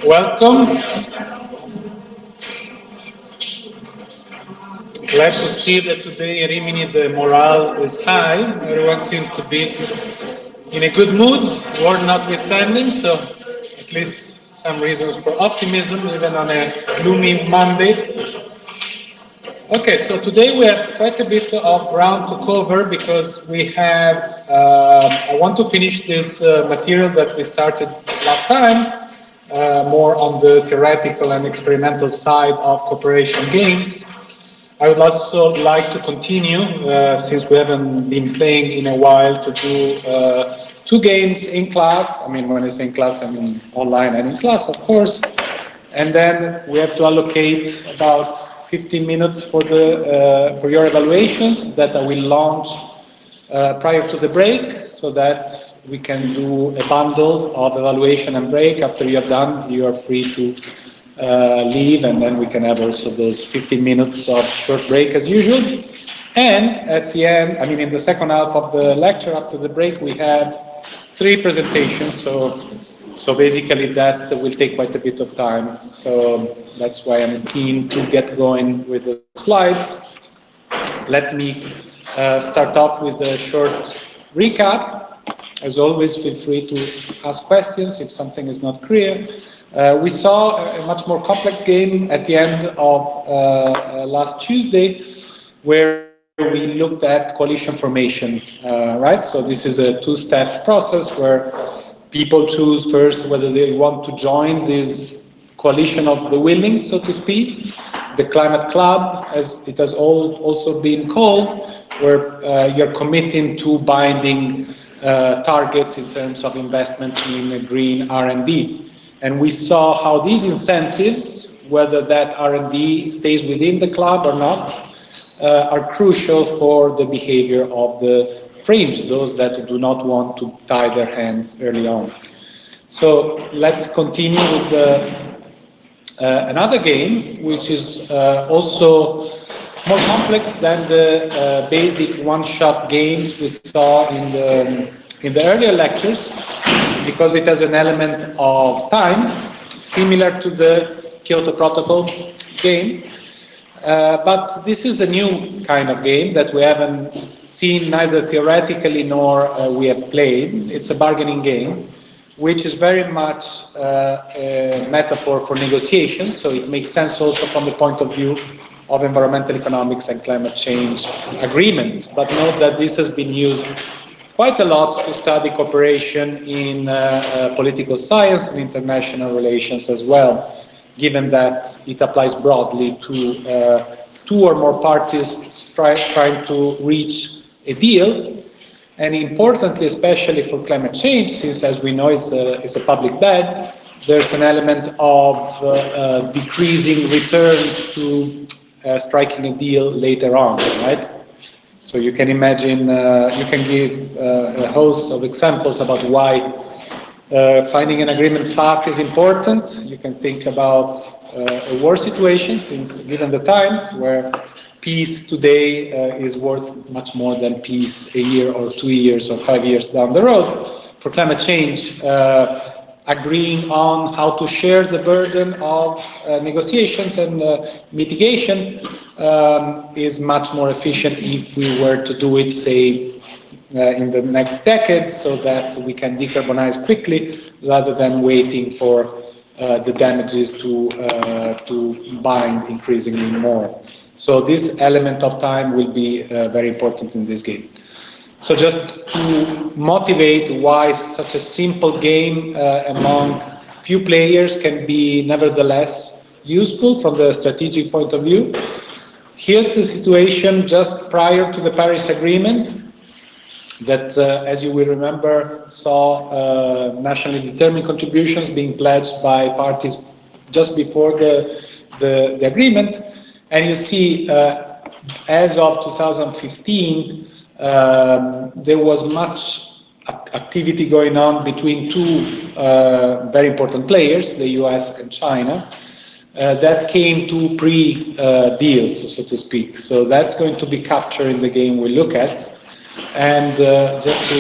Welcome. Glad to see that today in Rimini the morale is high. Everyone seems to be in a good mood, war notwithstanding, so at least some reasons for optimism even on a gloomy Monday. Okay, so today we have quite a bit of ground to cover because we have, I want to finish this material that we started last time, more on the theoretical and experimental side of cooperation games. I would also like to continue, since we haven't been playing in a while, to do 2 games in class. I mean, when I say in class, I mean online and in class, of course. And then we have to allocate about 15 minutes for your evaluations that I will launch prior to the break, so that we can do a bundle of evaluation and break. After you are done, you are free to leave, and then we can have also those 15 minutes of short break as usual. And at the end, I mean in the second half of the lecture, after the break, we have 3 presentations, so basically that will take quite a bit of time. So that's why I'm keen to get going with the slides. Let me start off with a short recap. As always, feel free to ask questions if something is not clear. We saw a much more complex game at the end of last Tuesday, where we looked at coalition formation, right? So this is a 2-step process where people choose first whether they want to join this coalition of the willing, so to speak, the climate club, as it has also been called, where you're committing to binding targets in terms of investment in green R&D. And we saw how these incentives, whether that R&D stays within the club or not, are crucial for the behavior of the fringe, those that do not want to tie their hands early on. So let's continue with another game, which is also more complex than the basic one-shot games we saw in the earlier lectures, because it has an element of time, similar to the Kyoto Protocol game. But this is a new kind of game that we haven't seen neither theoretically nor we have played. It's a bargaining game, which is very much a metaphor for negotiations, so it makes sense also from the point of view of environmental economics and climate change agreements. But note that this has been used quite a lot to study cooperation in political science and international relations as well, given that it applies broadly to 2 or more parties trying to reach a deal. And importantly, especially for climate change, since as we know it's a public bad, there's an element of decreasing returns to striking a deal later on, right? So you can imagine, you can give a host of examples about why finding an agreement fast is important. You can think about a war situation, since given the times where peace today is worth much more than peace a year or 2 years or 5 years down the road. For climate change, agreeing on how to share the burden of negotiations and mitigation is much more efficient if we were to do it, say, in the next decade, so that we can decarbonize quickly rather than waiting for the damages to bind increasingly more. So this element of time will be very important in this game. So just to motivate why such a simple game among few players can be nevertheless useful from the strategic point of view. Here's the situation just prior to the Paris Agreement that, as you will remember, saw nationally determined contributions being pledged by parties just before the agreement. And you see, as of 2015, there was much activity going on between two very important players, the US and China, that came to pre-deals, so to speak. So that's going to be captured in the game we look at. And just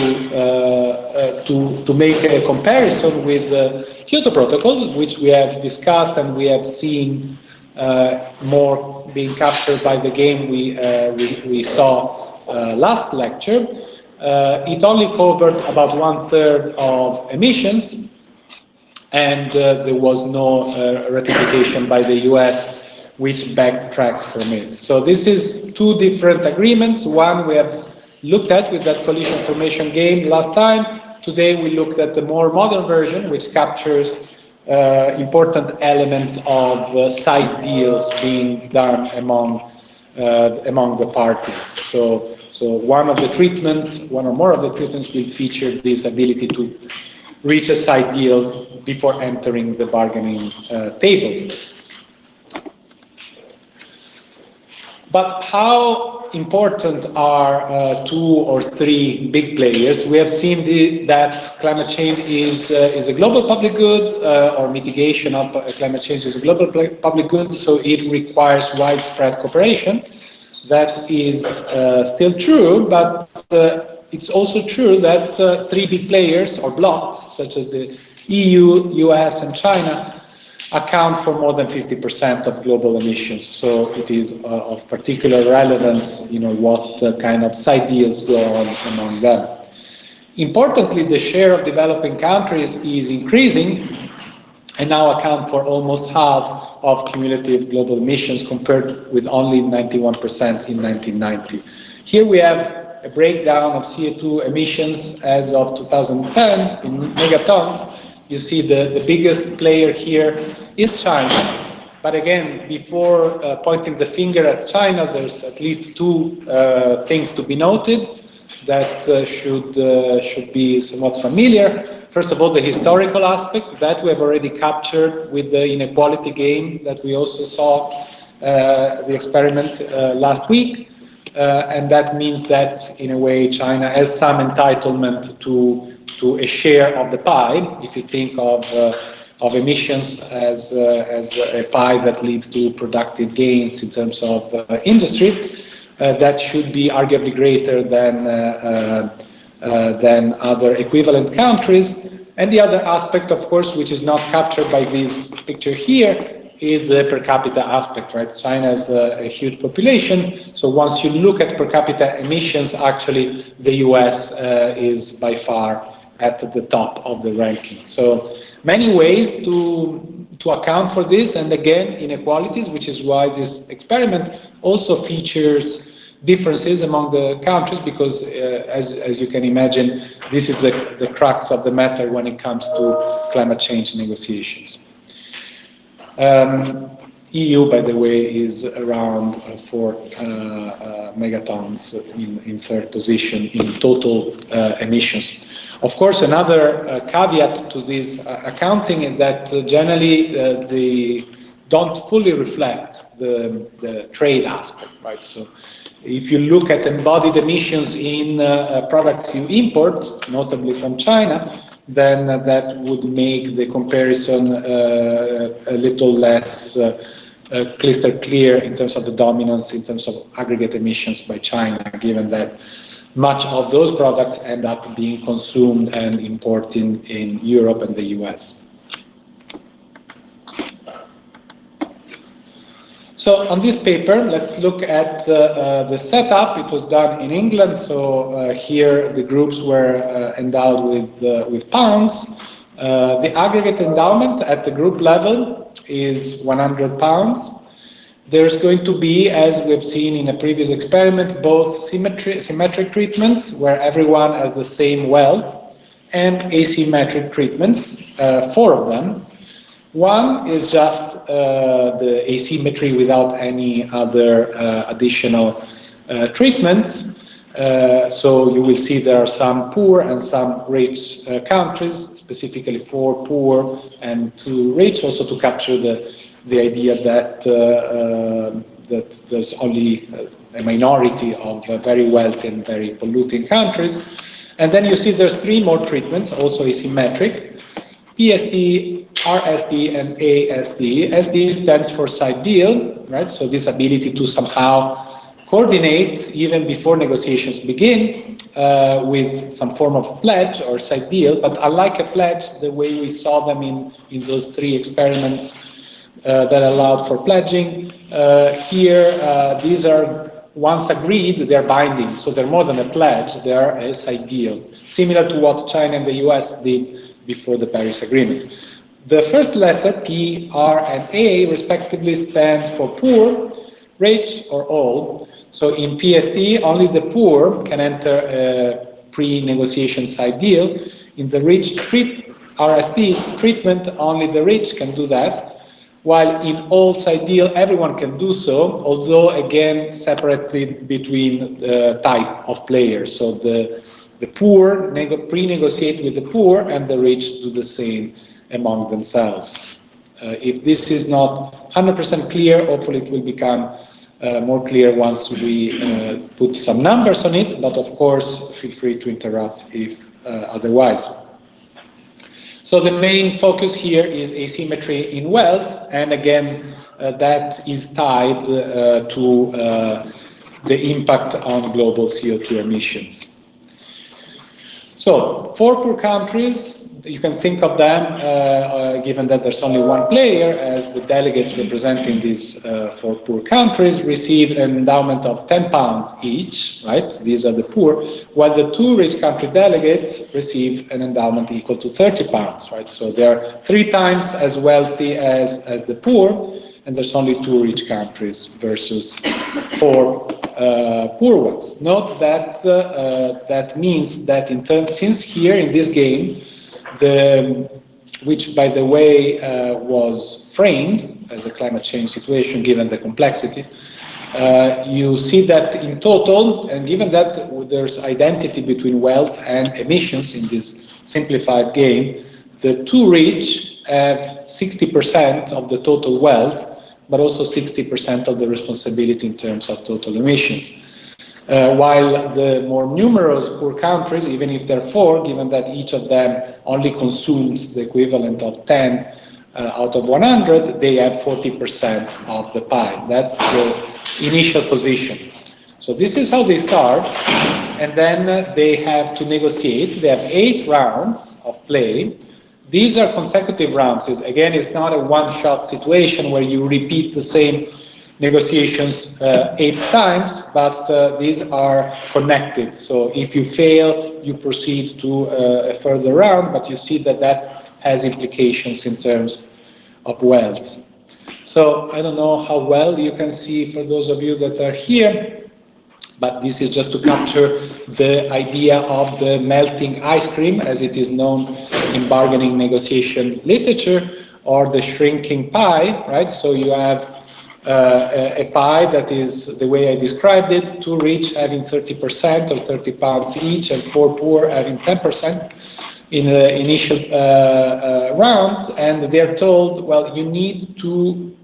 to make a comparison with the Kyoto Protocol, which we have discussed and we have seen more being captured by the game we saw last lecture, it only covered about 1/3 of emissions, and there was no ratification by the US, which backtracked from it. So this is two different agreements. One we have looked at with that coalition formation game last time. Today we looked at the more modern version, which captures important elements of side deals being done among the parties. So one of the treatments, one or more of the treatments, will feature this ability to reach a side deal before entering the bargaining table. But how important are two or three big players? We have seen that climate change is a global public good, or mitigation of climate change is a global public good, so it requires widespread cooperation. That is still true, but it's also true that three big players or blocs, such as the EU, US, and China, account for more than 50% of global emissions. So it is of particular relevance, what kind of side deals go on among them. Importantly, the share of developing countries is increasing and now account for almost half of cumulative global emissions, compared with only 91% in 1990. Here we have a breakdown of CO2 emissions as of 2010 in megatons. You see the biggest player here is China. But again, before pointing the finger at China, there's at least two things to be noted that should be somewhat familiar. First of all, the historical aspect that we have already captured with the inequality game that we also saw the experiment last week. And that means that, in a way, China has some entitlement to a share of the pie. If you think of emissions as a pie that leads to productive gains in terms of industry, that should be arguably greater than other equivalent countries. And the other aspect, of course, which is not captured by this picture here, is the per capita aspect, right? China has a huge population, so once you look at per capita emissions, actually the US is by far at the top of the ranking. So many ways to account for this, and again, inequalities, which is why this experiment also features differences among the countries, because as you can imagine, this is the crux of the matter when it comes to climate change negotiations. EU, by the way, is around 4 megatons in third position in total emissions. Of course, another caveat to this accounting is that generally they don't fully reflect the trade aspect, right? So if you look at embodied emissions in products you import, notably from China, then that would make the comparison a little less crystal clear in terms of the dominance in terms of aggregate emissions by China, given that much of those products end up being consumed and imported in Europe and the US. So on this paper, let's look at the setup. It was done in England, so here the groups were endowed with pounds. The aggregate endowment at the group level is 100 pounds. There's going to be, as we've seen in a previous experiment, both symmetric treatments, where everyone has the same wealth, and asymmetric treatments, 4 of them. One is just the asymmetry without any other additional treatments. So you will see there are some poor and some rich countries, specifically 4 poor and 2 rich, also to capture the idea that that there's only a minority of very wealthy and very polluting countries. And then you see there's 3 more treatments, also asymmetric: PSD, RSD, and ASD. SD stands for side deal, right? So this ability to somehow coordinate even before negotiations begin with some form of pledge or side deal. But unlike a pledge, the way we saw them in those 3 experiments that allowed for pledging, here these are, once agreed, they're binding. So they're more than a pledge, they're a side deal, similar to what China and the US did before the Paris Agreement. The first letter, P, R, and A, respectively, stands for poor, rich, or all. So in PSD, only the poor can enter a pre-negotiation side deal. In the rich RSD treatment, only the rich can do that. While in all side deal, everyone can do so, although again separately between the type of players. So the poor pre-negotiate with the poor, and the rich do the same among themselves. If this is not 100% clear, hopefully it will become more clear once we put some numbers on it, but of course feel free to interrupt if otherwise. So the main focus here is asymmetry in wealth, and again that is tied to the impact on global CO2 emissions. So for poor countries, you can think of them, given that there's only one player, as the delegates representing these 4 poor countries receive an endowment of £10 each, right? These are the poor, while the 2 rich country delegates receive an endowment equal to £30, right? So they're 3 times as wealthy as the poor, and there's only 2 rich countries versus 4 poor ones. Note that that means that since here in this game, which by the way was framed as a climate change situation given the complexity, you see that in total, and given that there's identity between wealth and emissions in this simplified game, the 2 rich have 60% of the total wealth, but also 60% of the responsibility in terms of total emissions. While the more numerous poor countries, even if they're 4, given that each of them only consumes the equivalent of 10 out of 100, they have 40% of the pie. That's the initial position. So this is how they start, and then they have to negotiate. They have 8 rounds of play. These are consecutive rounds. Again, it's not a one-shot situation where you repeat the same negotiations 8 times, but these are connected. So if you fail, you proceed to a further round, but you see that that has implications in terms of wealth. So I don't know how well you can see for those of you that are here, but this is just to capture the idea of the melting ice cream, as it is known in bargaining negotiation literature, or the shrinking pie, right? So you have a pie that is the way I described it, 2 rich having 30% or £30 each, and 4 poor having 10% in the initial round, and they're told, well, you need to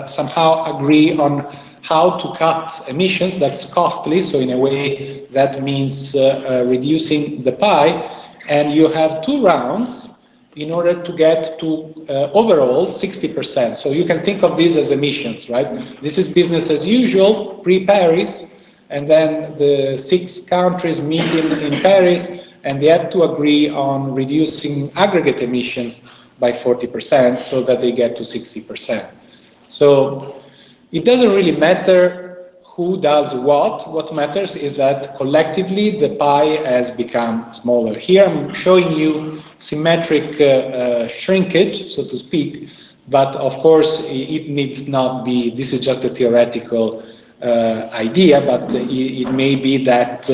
somehow agree on how to cut emissions. That's costly, so in a way that means reducing the pie, and you have 2 rounds in order to get to overall 60%. So you can think of this as emissions, right? This is business as usual, pre-Paris, and then the 6 countries meet in Paris, and they have to agree on reducing aggregate emissions by 40% so that they get to 60%. So it doesn't really matter who does what. What matters is that collectively the pie has become smaller. Here I'm showing you symmetric shrinkage, so to speak, but of course it needs not be, this is just a theoretical idea, but it may be that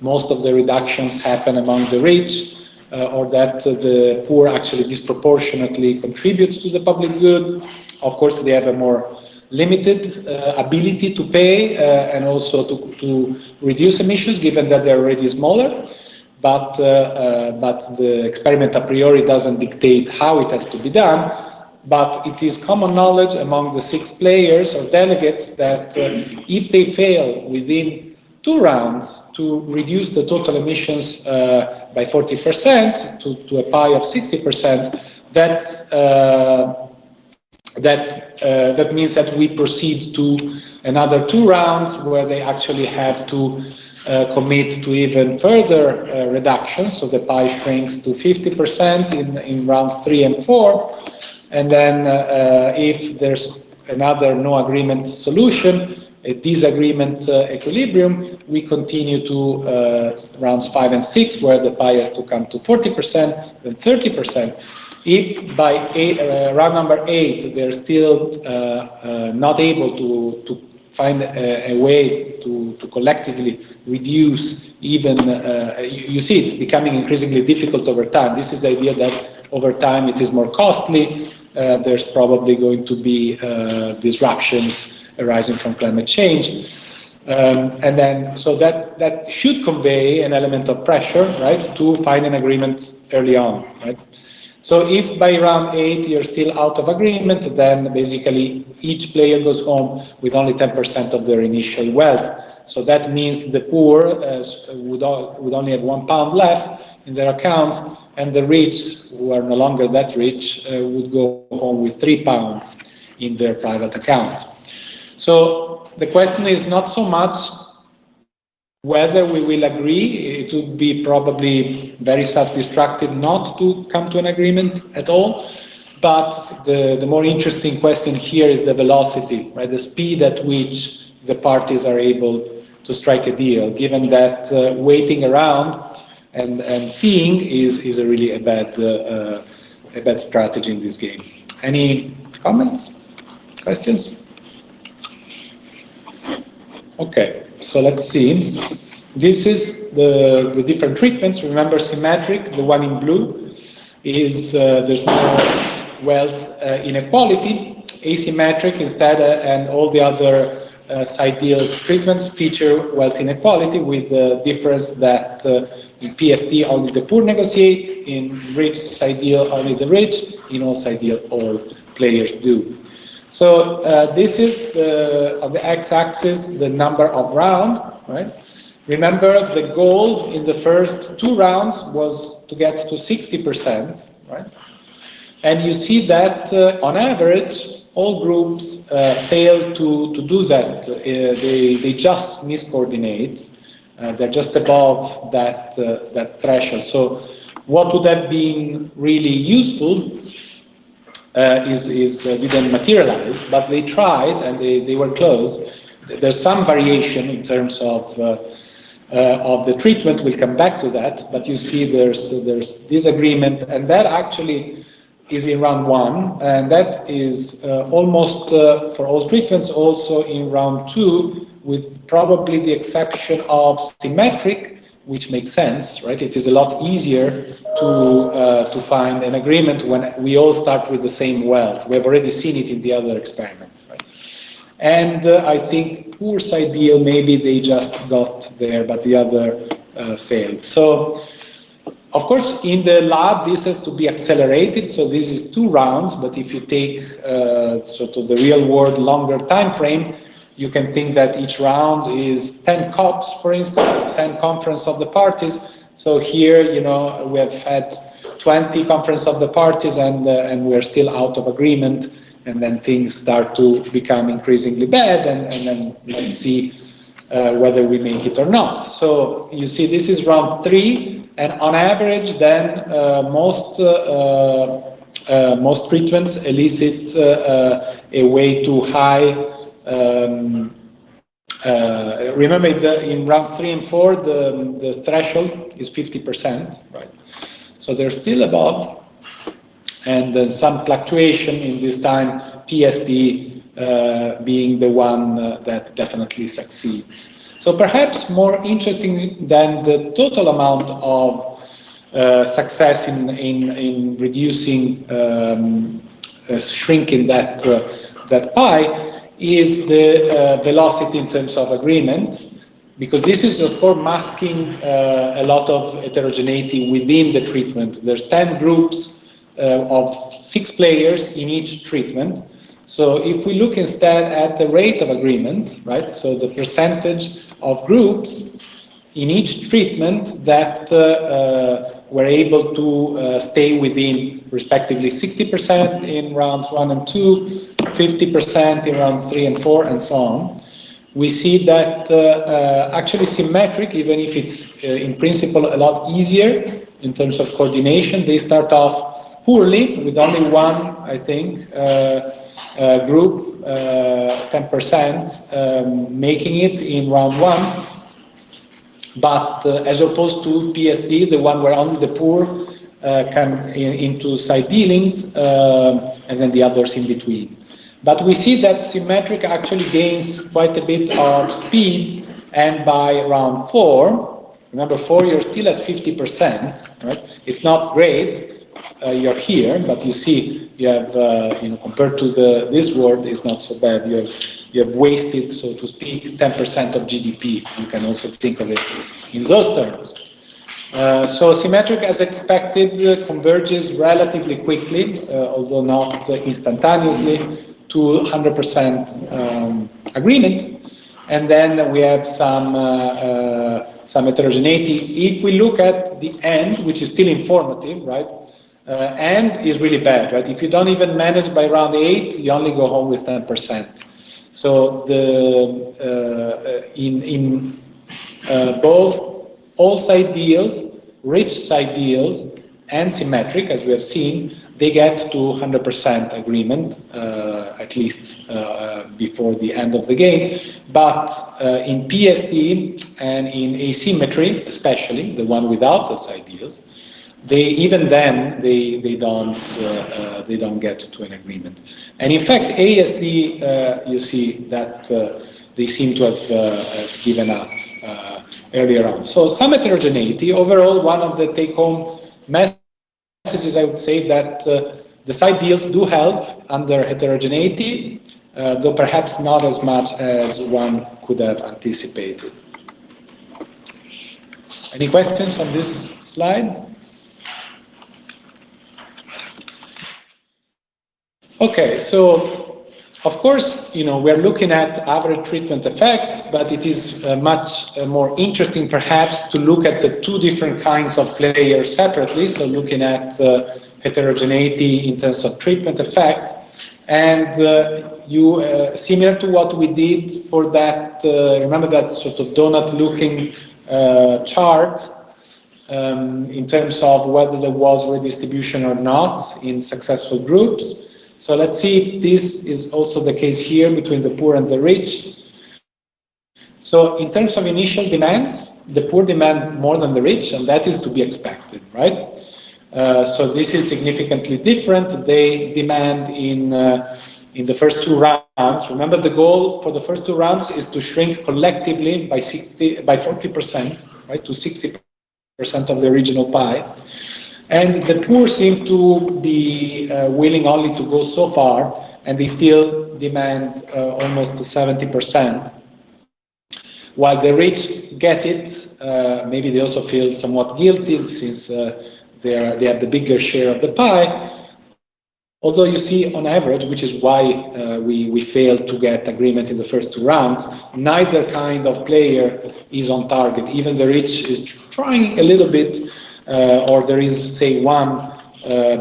most of the reductions happen among the rich, or that the poor actually disproportionately contribute to the public good. Of course, they have a more limited ability to pay and also to reduce emissions, given that they're already smaller. But the experiment a priori doesn't dictate how it has to be done. But it is common knowledge among the 6 players or delegates that if they fail within 2 rounds to reduce the total emissions by 40% to a PI of 60%, that means that we proceed to another 2 rounds where they actually have to commit to even further reductions. So the PI shrinks to 50% in rounds 3 and 4. And then if there's another no agreement solution, a disagreement equilibrium, we continue to rounds 5 and 6, where the PI has to come to 40%, then 30%. If by round number 8 they're still not able to find a way to collectively reduce even, you see it's becoming increasingly difficult over time. This is the idea that over time it is more costly. There's probably going to be disruptions arising from climate change. And then, so that should convey an element of pressure, right, to find an agreement early on, right? So if by round 8 you're still out of agreement, then basically each player goes home with only 10% of their initial wealth. So that means the poor would only have £1 left in their accounts, and the rich, who are no longer that rich, would go home with £3 in their private account. So the question is not so much whether we will agree. It would be probably very self-destructive not to come to an agreement at all. But the more interesting question here is the velocity, right? The speed at which the parties are able to strike a deal, given that waiting around and seeing is a really a bad strategy in this game. Any comments, questions? Okay, so let's see. This is the different treatments. Remember, symmetric, the one in blue, is there's no wealth inequality. Asymmetric instead, and all the other side deal treatments feature wealth inequality, with the difference that in PSD only the poor negotiate, in rich side deal only the rich, in all side deal all players do. So this is on the x-axis the number of rounds, right? Remember, the goal in the first 2 rounds was to get to 60%, right? And you see that on average all groups fail to do that. They just miscoordinate. They're just above that threshold. So what would have been really useful didn't materialize, but they tried and they were close. There's some variation in terms of the treatment. We'll come back to that, but you see there's disagreement, and that actually is in round 1, and that is almost for all treatments also in round 2, with probably the exception of symmetric, which makes sense, right? It is a lot easier to find an agreement when we all start with the same wealth. We have already seen it in the other experiments, right? And I think poor side deal, maybe they just got there, but the other failed. So, of course, in the lab, this has to be accelerated. So this is 2 rounds, but if you take sort of the real world longer time frame, you can think that each round is 10 COPs, for instance, 10 conference of the parties. So here, you know, we have had 20 conference of the parties, and we're still out of agreement, and then things start to become increasingly bad, and then let's see whether we make it or not. So you see, this is round 3, and on average, then most treatments elicit a way too high. Remember, in round 3 and 4, the threshold is 50%, right? So they're still above, and some fluctuation in this time, PSD being the one that definitely succeeds. So perhaps more interesting than the total amount of success in reducing, shrinking that pie is the velocity in terms of agreement, because this is of course masking a lot of heterogeneity within the treatment. There's 10 groups of 6 players in each treatment. So if we look instead at the rate of agreement, right, so the percentage of groups in each treatment that were able to stay within respectively 60% in rounds 1 and 2, 50% in rounds 3 and 4, and so on, we see that actually symmetric, even if it's in principle a lot easier in terms of coordination, they start off poorly with only one, I think, group, 10%, making it in round 1. But as opposed to PSD, the one where only the poor come into side dealings, and then the others in between. But we see that symmetric actually gains quite a bit of speed, and by round 4, remember 4, you're still at 50%, right? It's not great, you're here, but you see you have, compared to this world, it's not so bad. You have wasted, so to speak, 10% of GDP. You can also think of it in those terms. So symmetric, as expected, converges relatively quickly, although not instantaneously, to 100% agreement. And then we have some heterogeneity. If we look at the end, which is still informative, right? End is really bad, right? If you don't even manage by round 8, you only go home with 10%. So in both all side deals, rich side deals, and symmetric, as we have seen, they get to 100% agreement, at least before the end of the game. But in PSD and in asymmetry, especially the one without the side deals, they don't get to an agreement. And in fact, ASD, you see that they seem to have given up earlier on. So some heterogeneity. Overall, one of the take-home messages, I would say, that the side deals do help under heterogeneity, though perhaps not as much as one could have anticipated. Any questions on this slide? Okay, so of course, we're looking at average treatment effects, but it is much more interesting perhaps to look at the 2 different kinds of players separately. So looking at heterogeneity in terms of treatment effect, and similar to what we did for that, remember that sort of donut-looking chart in terms of whether there was redistribution or not in successful groups. So let's see if this is also the case here between the poor and the rich. So in terms of initial demands, the poor demand more than the rich, and that is to be expected, right? So this is significantly different. They demand in the first 2 rounds. Remember, the goal for the first 2 rounds is to shrink collectively by 40%, right, to 60% of the original pie. And the poor seem to be willing only to go so far, and they still demand almost 70%. While the rich get it, maybe they also feel somewhat guilty since they have the bigger share of the pie. Although you see, on average, which is why we failed to get agreement in the first 2 rounds, neither kind of player is on target. Even the rich is trying a little bit, or there is, say, one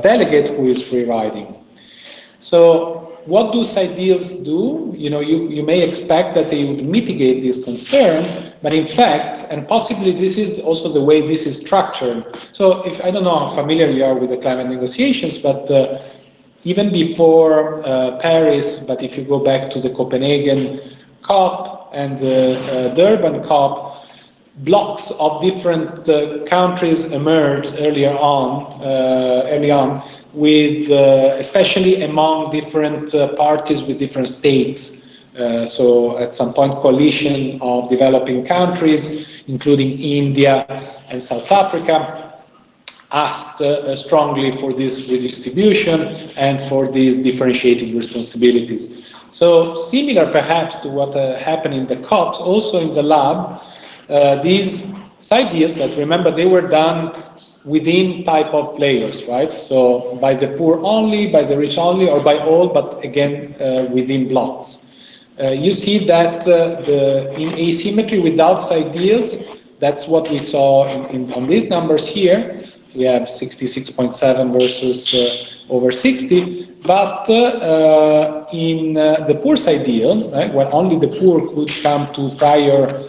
delegate who is free riding. So what do side deals do? You may expect that they would mitigate this concern, but in fact, and possibly this is also the way this is structured. So I don't know how familiar you are with the climate negotiations, but even before Paris, but if you go back to the Copenhagen COP and the Durban COP, blocks of different countries emerged early on, with especially among different parties with different stakes. So at some point, coalition of developing countries, including India and South Africa, asked strongly for this redistribution and for these differentiated responsibilities. So similar perhaps to what happened in the COPs, also in the lab, these side deals, that remember they were done within type of players, right? So by the poor only, by the rich only, or by all, but again within blocks. You see that in asymmetry without side deals, that's what we saw on these numbers here. We have 66.7 versus over 60, but in the poor side deal, right, when only the poor could come to prior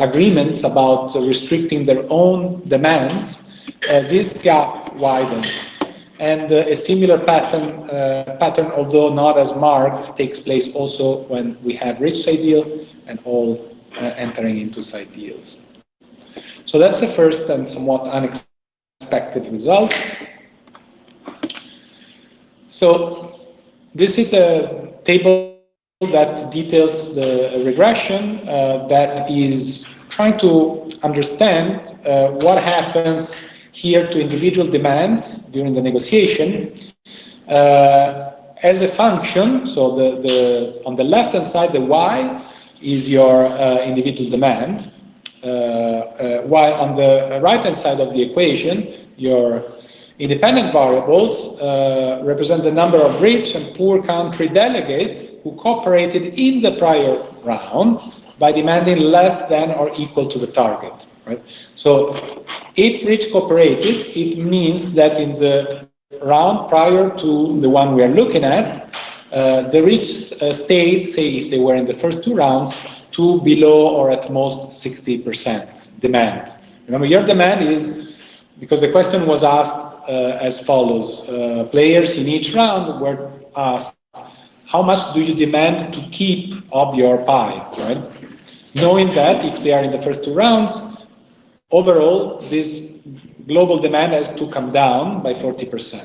agreements about restricting their own demands, this gap widens. And a similar pattern, although not as marked, takes place also when we have rich side deal and all entering into side deals. So that's the first and somewhat unexpected result. So this is a table that details the regression that is trying to understand what happens here to individual demands during the negotiation as a function. So on the left hand side, the Y is your individual demand, while on the right hand side of the equation, your independent variables represent the number of rich and poor country delegates who cooperated in the prior round by demanding less than or equal to the target. Right? So if rich cooperated, it means that in the round prior to the one we are looking at, the rich stayed, say if they were in the first two rounds, to below or at most 60% demand. Remember, your demand is, because the question was asked as follows. Players in each round were asked, how much do you demand to keep of your pie, right? Knowing that if they are in the first two rounds, overall, this global demand has to come down by 40%.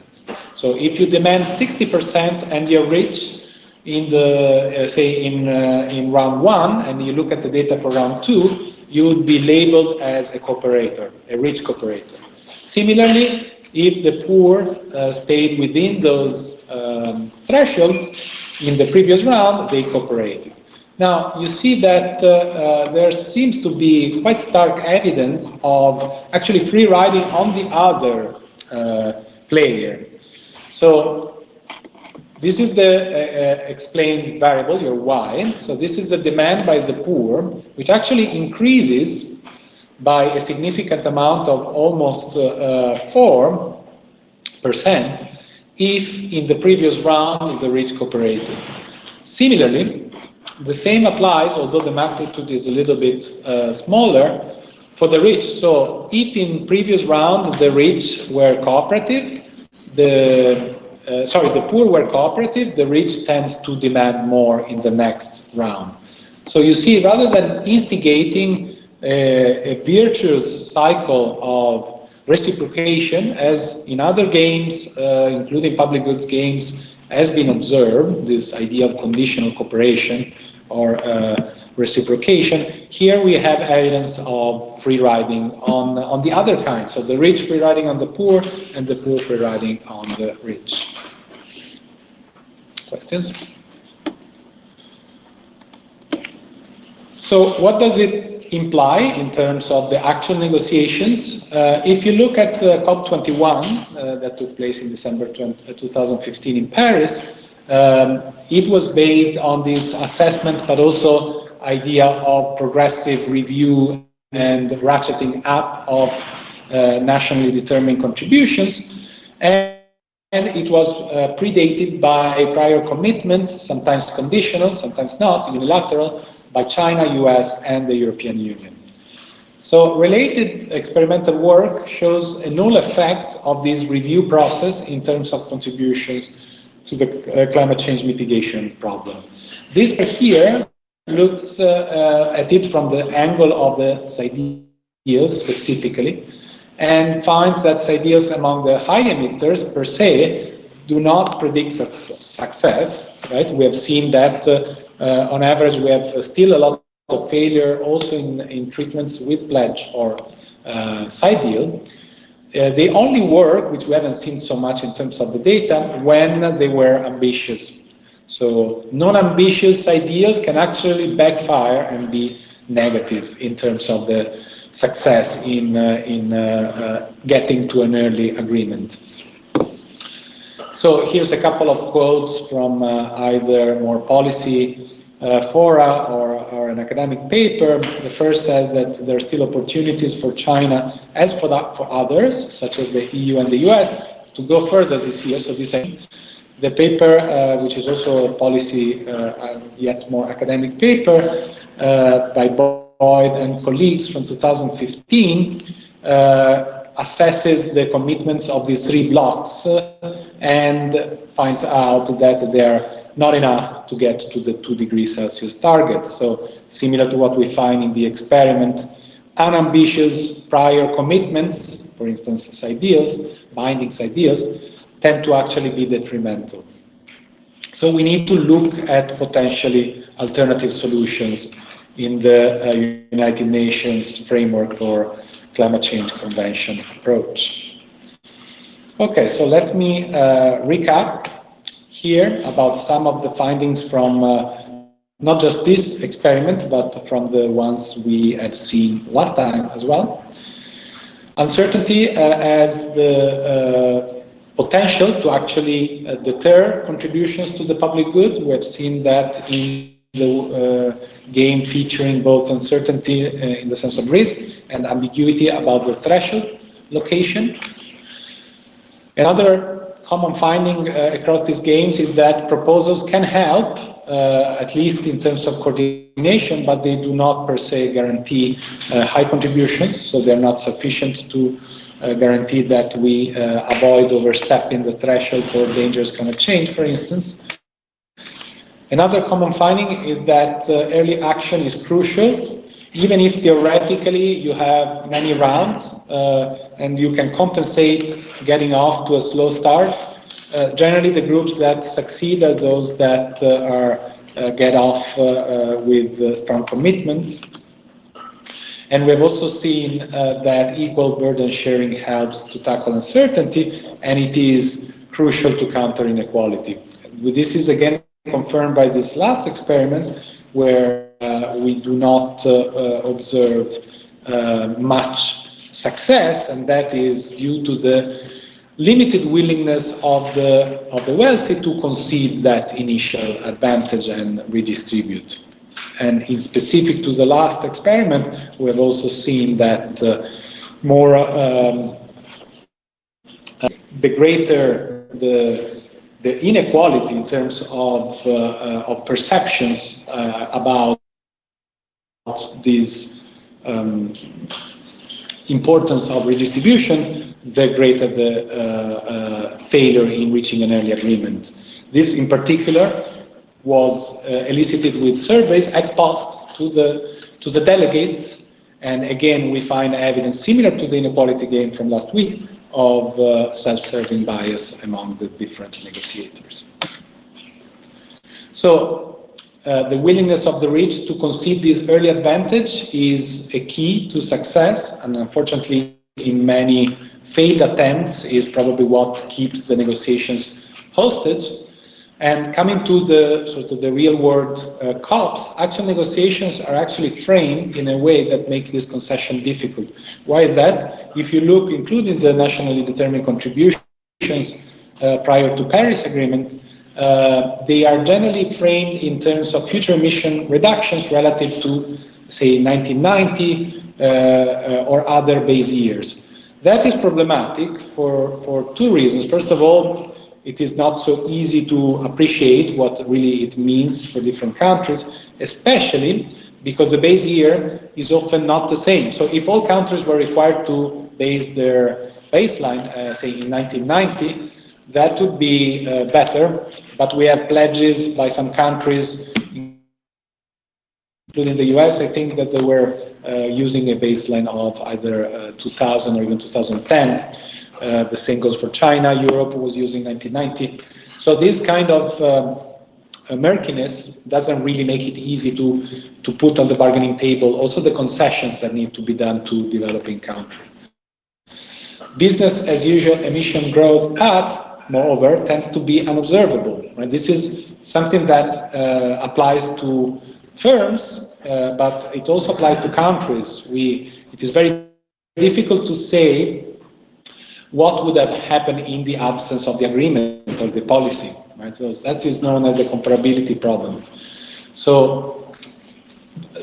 So if you demand 60% and you're rich in the, say in round one, and you look at the data for round two, you would be labeled as a cooperator, a rich cooperator. Similarly, if the poor stayed within those thresholds in the previous round, they cooperated. Now, you see that there seems to be quite stark evidence of actually free riding on the other player. So this is the explained variable, your Y. So this is the demand by the poor, which actually increases by a significant amount of almost 4% if in the previous round the rich cooperated. Similarly, the same applies, although the magnitude is a little bit smaller, for the rich. So if in previous round the rich were cooperative, the poor were cooperative, the rich tends to demand more in the next round. So you see, rather than instigating a virtuous cycle of reciprocation, as in other games, including public goods games, has been observed, this idea of conditional cooperation or reciprocation, here we have evidence of free riding on the other kind. So the rich free riding on the poor and the poor free riding on the rich. Questions? So what does it imply in terms of the actual negotiations? If you look at COP21 that took place in December 2015 in Paris, it was based on this assessment, but also idea of progressive review and ratcheting up of nationally determined contributions. And it was predated by prior commitments, sometimes conditional, sometimes not, unilateral, by China, US, and the European Union. So related experimental work shows a null effect of this review process in terms of contributions to the climate change mitigation problem. This here looks at it from the angle of the side deals specifically, and finds that side deals among the high emitters per se do not predict success, right? We have seen that on average we have still a lot of failure also in treatments with pledge or side deal. They only work, which we haven't seen so much in terms of the data, when they were ambitious. So non-ambitious ideas can actually backfire and be negative in terms of the success in getting to an early agreement. So here's a couple of quotes from either more policy fora or an academic paper. The first says that there are still opportunities for China, as for others, such as the EU and the US, to go further this year. So this, the paper, which is also a policy, yet more academic paper, by Boyd and colleagues from 2015, assesses the commitments of these three blocks and finds out that they are not enough to get to the 2°C target. So similar to what we find in the experiment, unambitious prior commitments, for instance, ideals, bindings ideals, tend to actually be detrimental. So we need to look at potentially alternative solutions in the United Nations framework for climate change convention approach. Okay, so let me recap here about some of the findings from not just this experiment, but from the ones we have seen last time as well. Uncertainty as the potential to actually deter contributions to the public good. We have seen that in the game featuring both uncertainty in the sense of risk and ambiguity about the threshold location. Another common finding across these games is that proposals can help, at least in terms of coordination, but they do not per se guarantee high contributions, so they're not sufficient to guarantee that we avoid overstepping the threshold for dangerous climate change, for instance. Another common finding is that early action is crucial, even if theoretically you have many rounds and you can compensate getting off to a slow start. Generally, the groups that succeed are those that get off with strong commitments. And we've also seen that equal burden sharing helps to tackle uncertainty, and it is crucial to counter inequality. This is again confirmed by this last experiment, where we do not observe much success, and that is due to the limited willingness of the wealthy to concede that initial advantage and redistribute. And in specific to the last experiment, we have also seen that more the greater the inequality in terms of perceptions about this importance of redistribution, the greater the failure in reaching an early agreement. This in particular was elicited with surveys ex post to the delegates, and again we find evidence similar to the inequality game from last week of self-serving bias among the different negotiators. So the willingness of the rich to concede this early advantage is a key to success, and unfortunately in many failed attempts is probably what keeps the negotiations hostage. And coming to the sort of the real world COPs, actual negotiations are actually framed in a way that makes this concession difficult. Why is that? If you look, including the nationally determined contributions prior to Paris Agreement, they are generally framed in terms of future emission reductions relative to, say, 1990 or other base years. That is problematic for two reasons. First of all, it is not so easy to appreciate what really it means for different countries, especially because the base year is often not the same. So if all countries were required to base their baseline, say in 1990, that would be better, but we have pledges by some countries, including the US, I think that they were using a baseline of either 2000 or even 2010. The same goes for China. Europe was using 1990. So this kind of murkiness doesn't really make it easy to put on the bargaining table also the concessions that need to be done to developing countries. Business as usual emission growth path, moreover, tends to be unobservable. Right? This is something that applies to firms, but it also applies to countries. It is very difficult to say what would have happened in the absence of the agreement or the policy. Right? So that is known as the comparability problem. So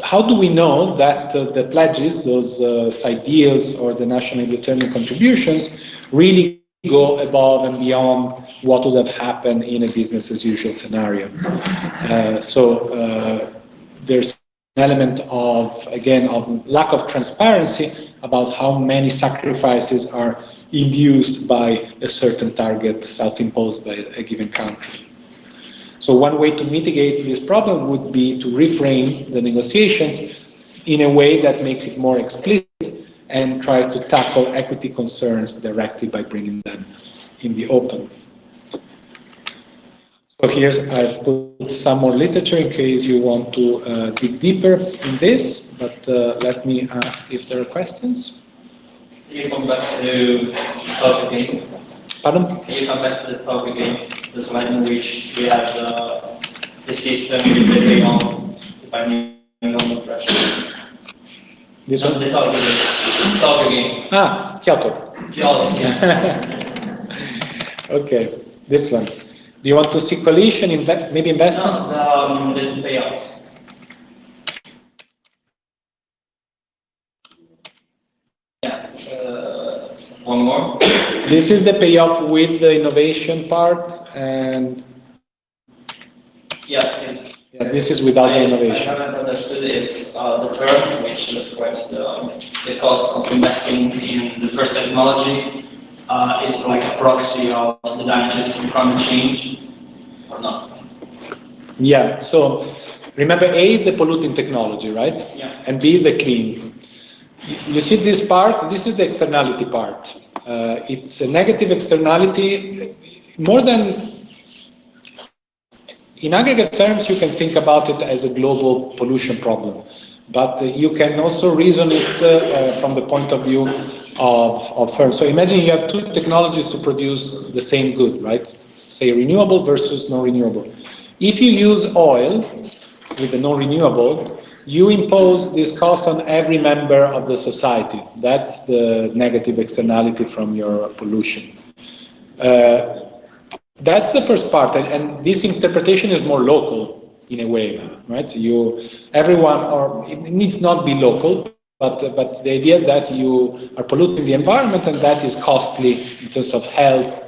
how do we know that the pledges, those side deals or the nationally determined contributions, really go above and beyond what would have happened in a business as usual scenario? There's an element of, again, of lack of transparency about how many sacrifices are induced by a certain target self-imposed by a given country. So one way to mitigate this problem would be to reframe the negotiations in a way that makes it more explicit and tries to tackle equity concerns directly by bringing them in the open. So here I've put some more literature in case you want to dig deeper in this, but let me ask if there are questions. Can you come back to the talk again? Pardon? Can you come back to the talk again? The slide in which we have the system depending on if I'm under pressure. This one? The talk again. Talk again. Ah, Kyoto. Kyoto, yeah. Okay, this one. Do you want to see coalition, maybe investment? No, the payouts. Yeah. One more. This is the payoff with the innovation part, and this is without the innovation. I haven't understood if the term which describes the cost of investing in the first technology is like a proxy of the damages from climate change or not. Yeah, so remember A is the polluting technology, right? Yeah. And B is the clean. You see this part, this is the externality part. It's a negative externality, more than, in aggregate terms, you can think about it as a global pollution problem. But you can also reason it from the point of view of firms. So imagine you have two technologies to produce the same good, right? Say renewable versus non-renewable. If you use oil with the non-renewable, you impose this cost on every member of the society. That's the negative externality from your pollution. That's the first part, and this interpretation is more local in a way, right? Everyone, or it needs not be local, but the idea that you are polluting the environment and that is costly in terms of health,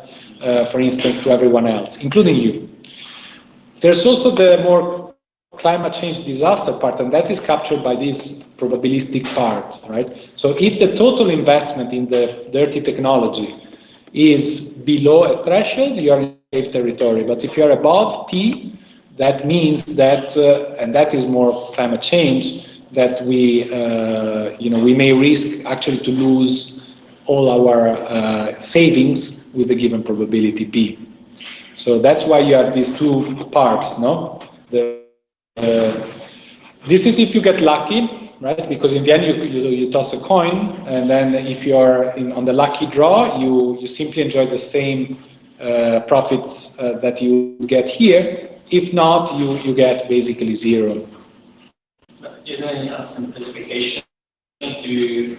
for instance, to everyone else, including you. There's also the more climate change disaster part, and that is captured by this probabilistic part, right? So if the total investment in the dirty technology is below a threshold, you are in safe territory. But if you are above T, that means that, and that is more climate change, that we may risk actually to lose all our savings with a given probability P. So that's why you have these two parts, no? This is if you get lucky, right? Because in the end you toss a coin, and then if you are on the lucky draw, you simply enjoy the same profits that you get here. If not, you get basically zero. But isn't it a simplification to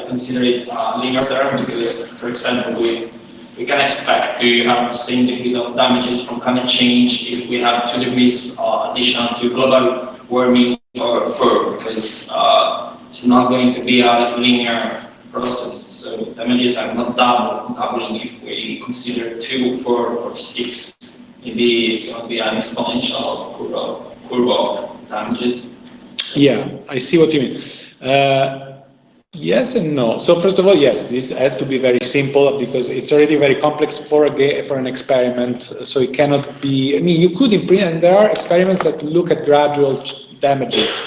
consider it a linear term? Because, for example, we can expect to have the same degrees of damages from climate change if we have 2 degrees additional to global warming or 4, because it's not going to be a linear process. So damages are not doubling if we consider 2, 4, or 6. Maybe it's going to be an exponential curve of damages. Yeah, I see what you mean. Yes and no. So first of all, yes, this has to be very simple because it's already very complex for an experiment. So it cannot be. I mean, you could imprint, and there are experiments that look at gradual damages.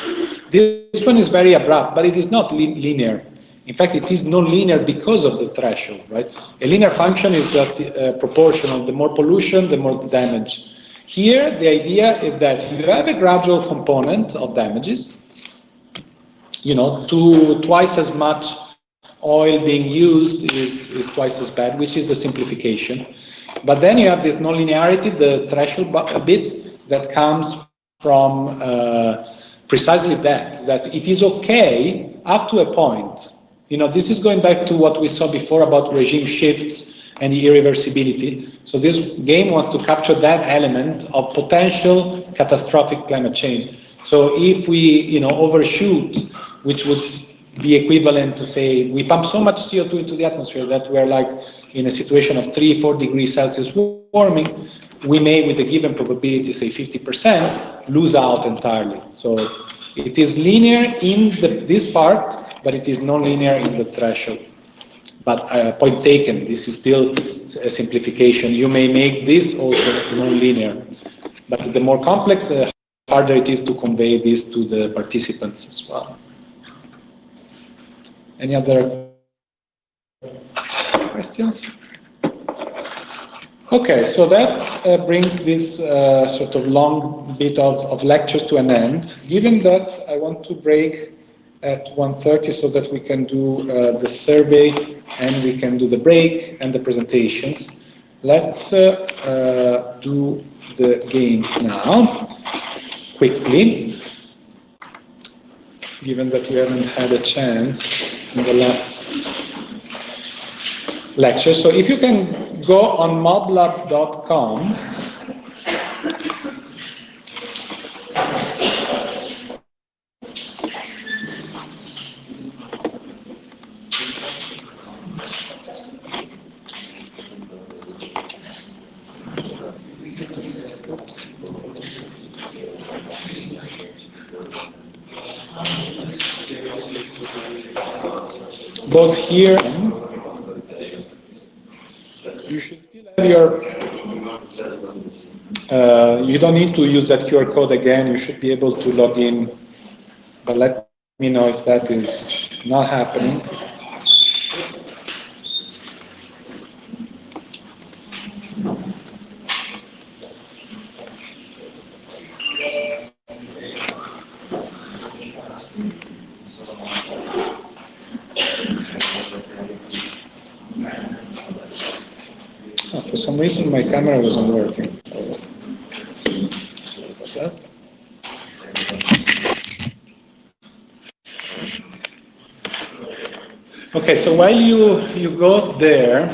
This one is very abrupt, but it is not linear. In fact, it is non-linear because of the threshold, right? A linear function is just proportional. The more pollution, the more damage. Here, the idea is that you have a gradual component of damages, twice as much oil being used is twice as bad, which is a simplification. But then you have this nonlinearity, the threshold bit that comes from precisely that it is okay up to a point. You know, this is going back to what we saw before about regime shifts and the irreversibility. So this game wants to capture that element of potential catastrophic climate change. So if we, you know, overshoot, which would be equivalent to say we pump so much CO2 into the atmosphere that we're like in a situation of 3-4 degrees Celsius warming, we may, with a given probability, say 50%, lose out entirely. So it is linear in this part, but it is non-linear in the threshold. But point taken, this is still a simplification. You may make this also non-linear, but the more complex, the harder it is to convey this to the participants as well. Any other questions? Okay, so that brings this sort of long bit of lecture to an end. Given that, I want to break at 1:30 so that we can do the survey and we can do the break and the presentations. Let's do the games now, quickly, given that we haven't had a chance in the last lecture. So if you can go on moblab.com, both here, you should still have your, you don't need to use that QR code again, you should be able to log in, but let me know if that is not happening. For some reason, my camera wasn't working. Sorry about that. Okay, so while you go there,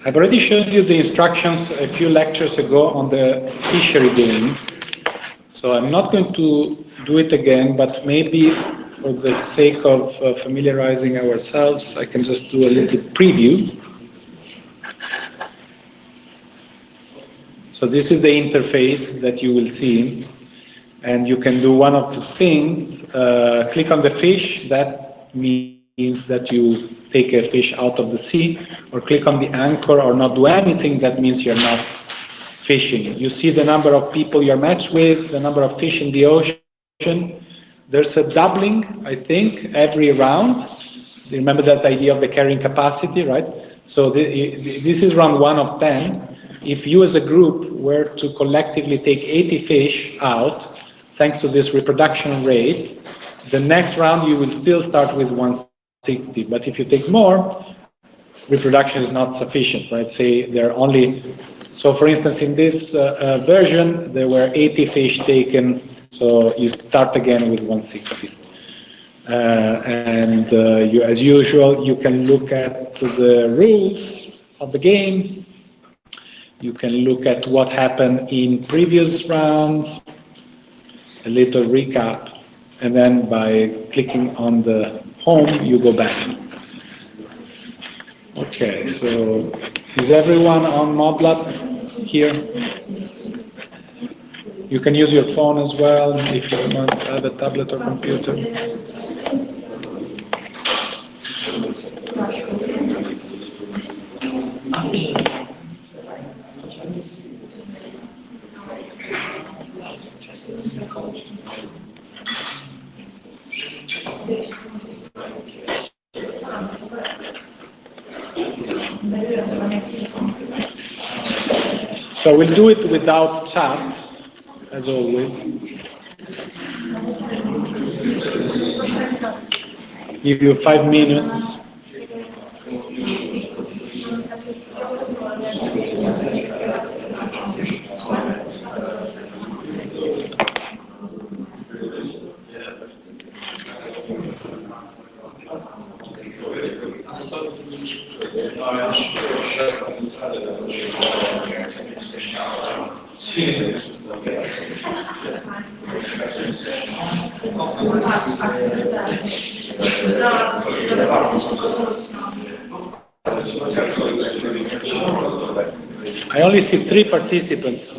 I've already showed you the instructions a few lectures ago on the fishery game. So I'm not going to do it again, but maybe for the sake of familiarizing ourselves, I can just do a little preview. So this is the interface that you will see. And you can do one of two things. Click on the fish, that means that you take a fish out of the sea, or click on the anchor or not do anything, that means you're not fishing. You see the number of people you're matched with, the number of fish in the ocean. There's a doubling, I think, every round. Remember that idea of the carrying capacity, right? So this is round 1 of 10. If you as a group were to collectively take 80 fish out, thanks to this reproduction rate, the next round you will still start with 160. But if you take more, reproduction is not sufficient, right? Say there are only, so for instance, in this version, there were 80 fish taken, so you start again with 160. You, as usual, you can look at the rules of the game. You can look at what happened in previous rounds, a little recap, and then by clicking on the home, you go back. Okay, so is everyone on MobLab here? You can use your phone as well if you want to have a tablet or computer. So we'll do it without chat, as always. Give you 5 minutes. I only see 3 participants.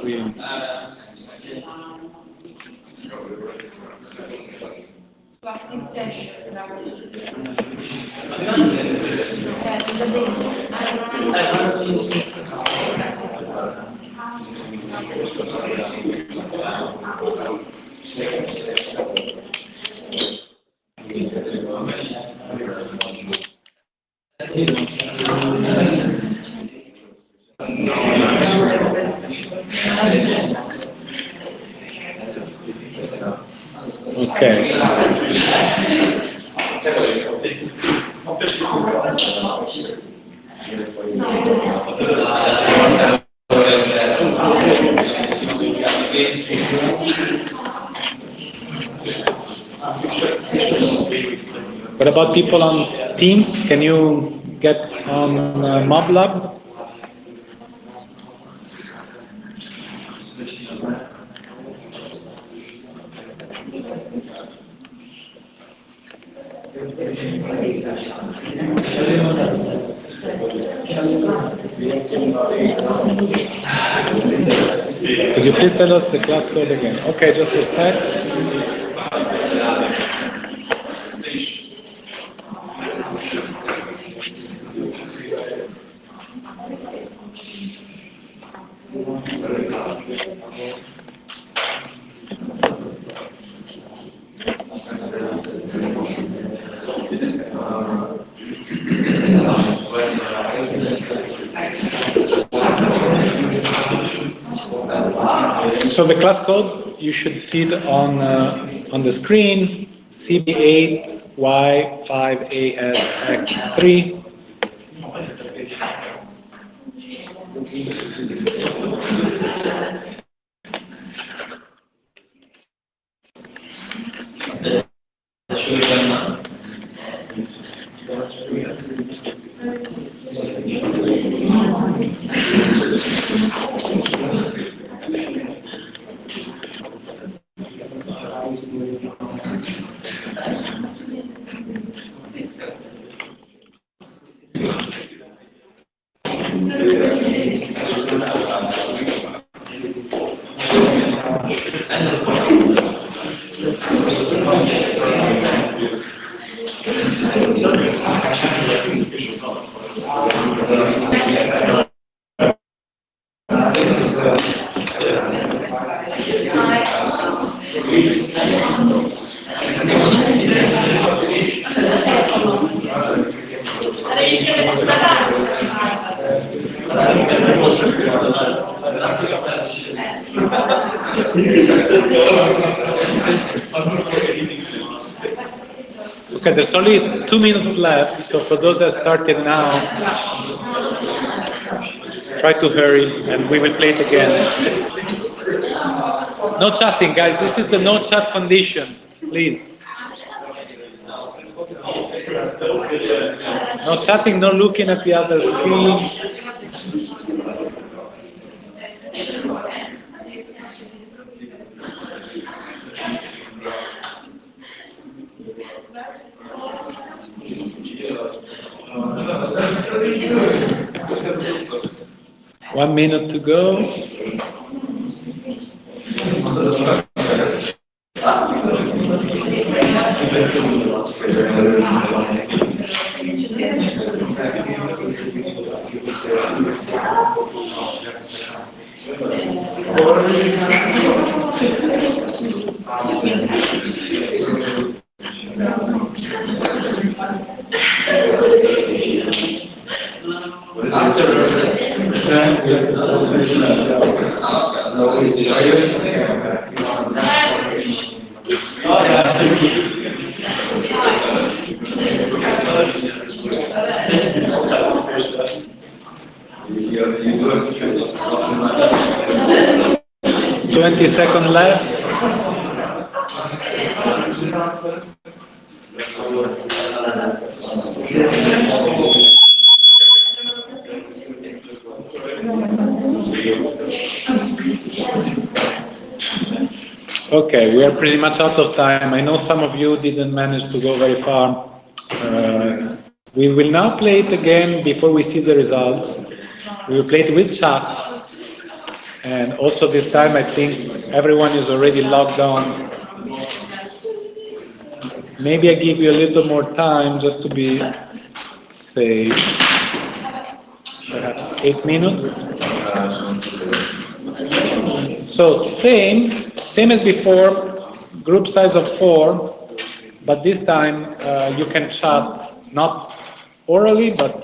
Okay. What about people on Teams? Can you get on MobLab? Could you please tell us the class code again? Okay, just a sec. So the class code, you should see it on the screen, CB8Y5ASX3. Okay, there's only 2 minutes left, so for those that started now, try to hurry and we will play it again. No chatting, guys, this is the no chat condition, please. No chatting, no looking at the other screen. One minute to go. 30 seconds left. Okay, we are pretty much out of time. I know some of you didn't manage to go very far. We will now play it again before we see the results. We will play it with chat. And also this time I think everyone is already logged on. Maybe I give you a little more time just to be safe. Perhaps 8 minutes. So same as before, group size of 4, but this time you can chat not orally but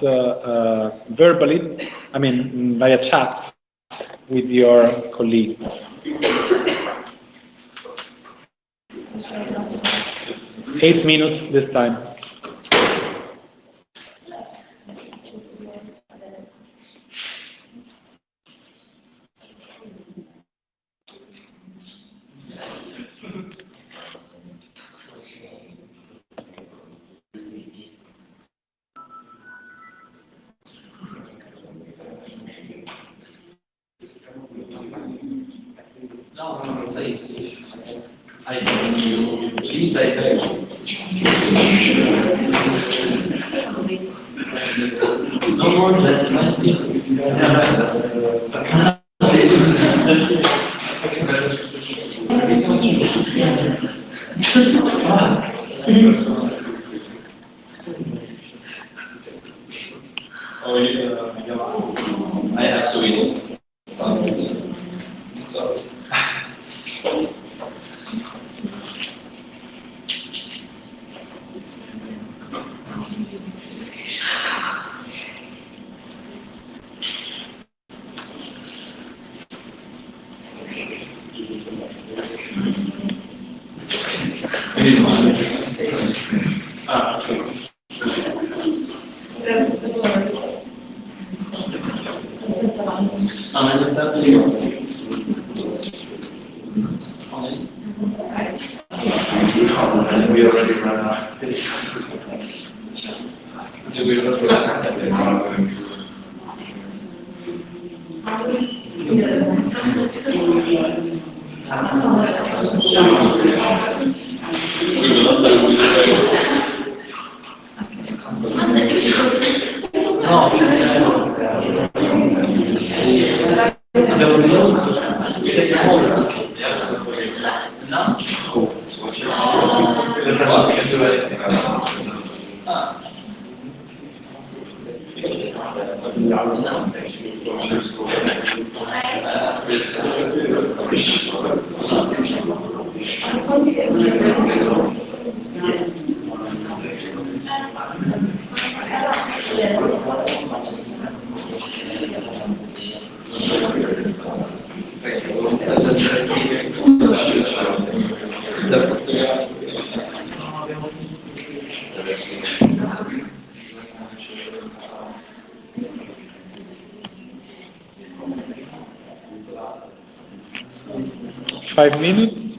verbally, I mean via chat with your colleagues. 8 minutes this time. No more than 20. I have to eat something. So. 5 minutes.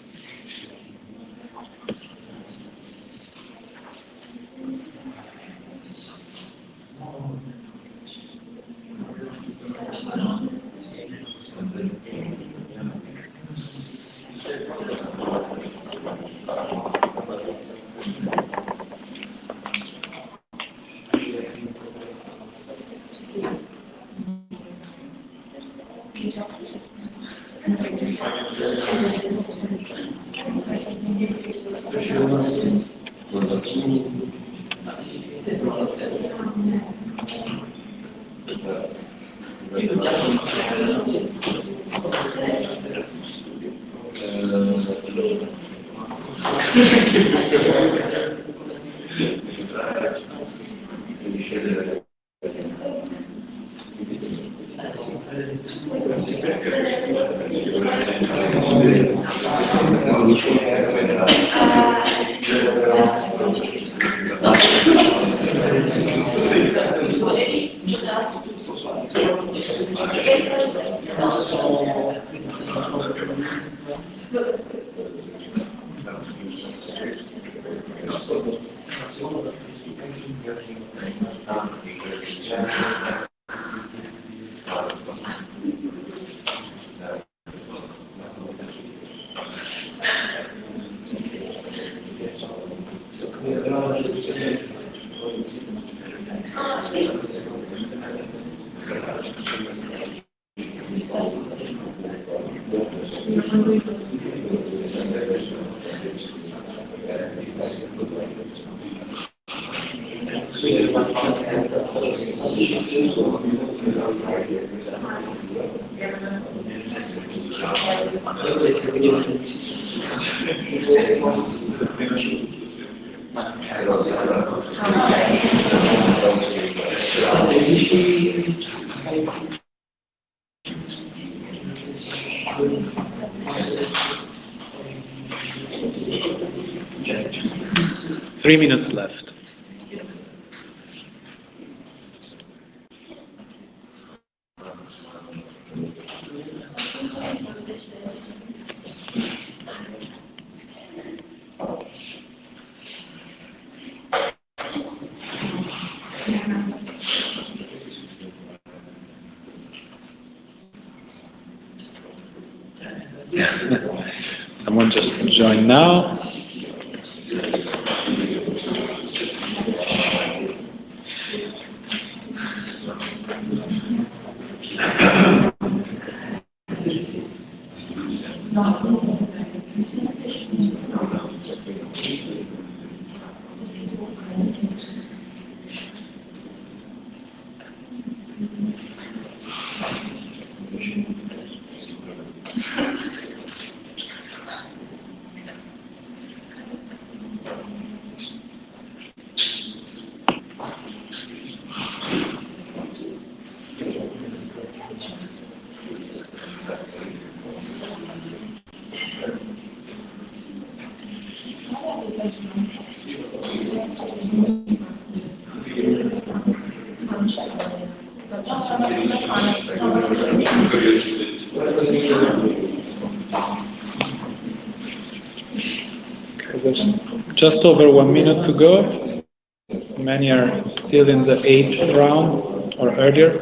3 minutes left. Someone just joined now. There's just over 1 minute to go. Many are still in the 8th round or earlier.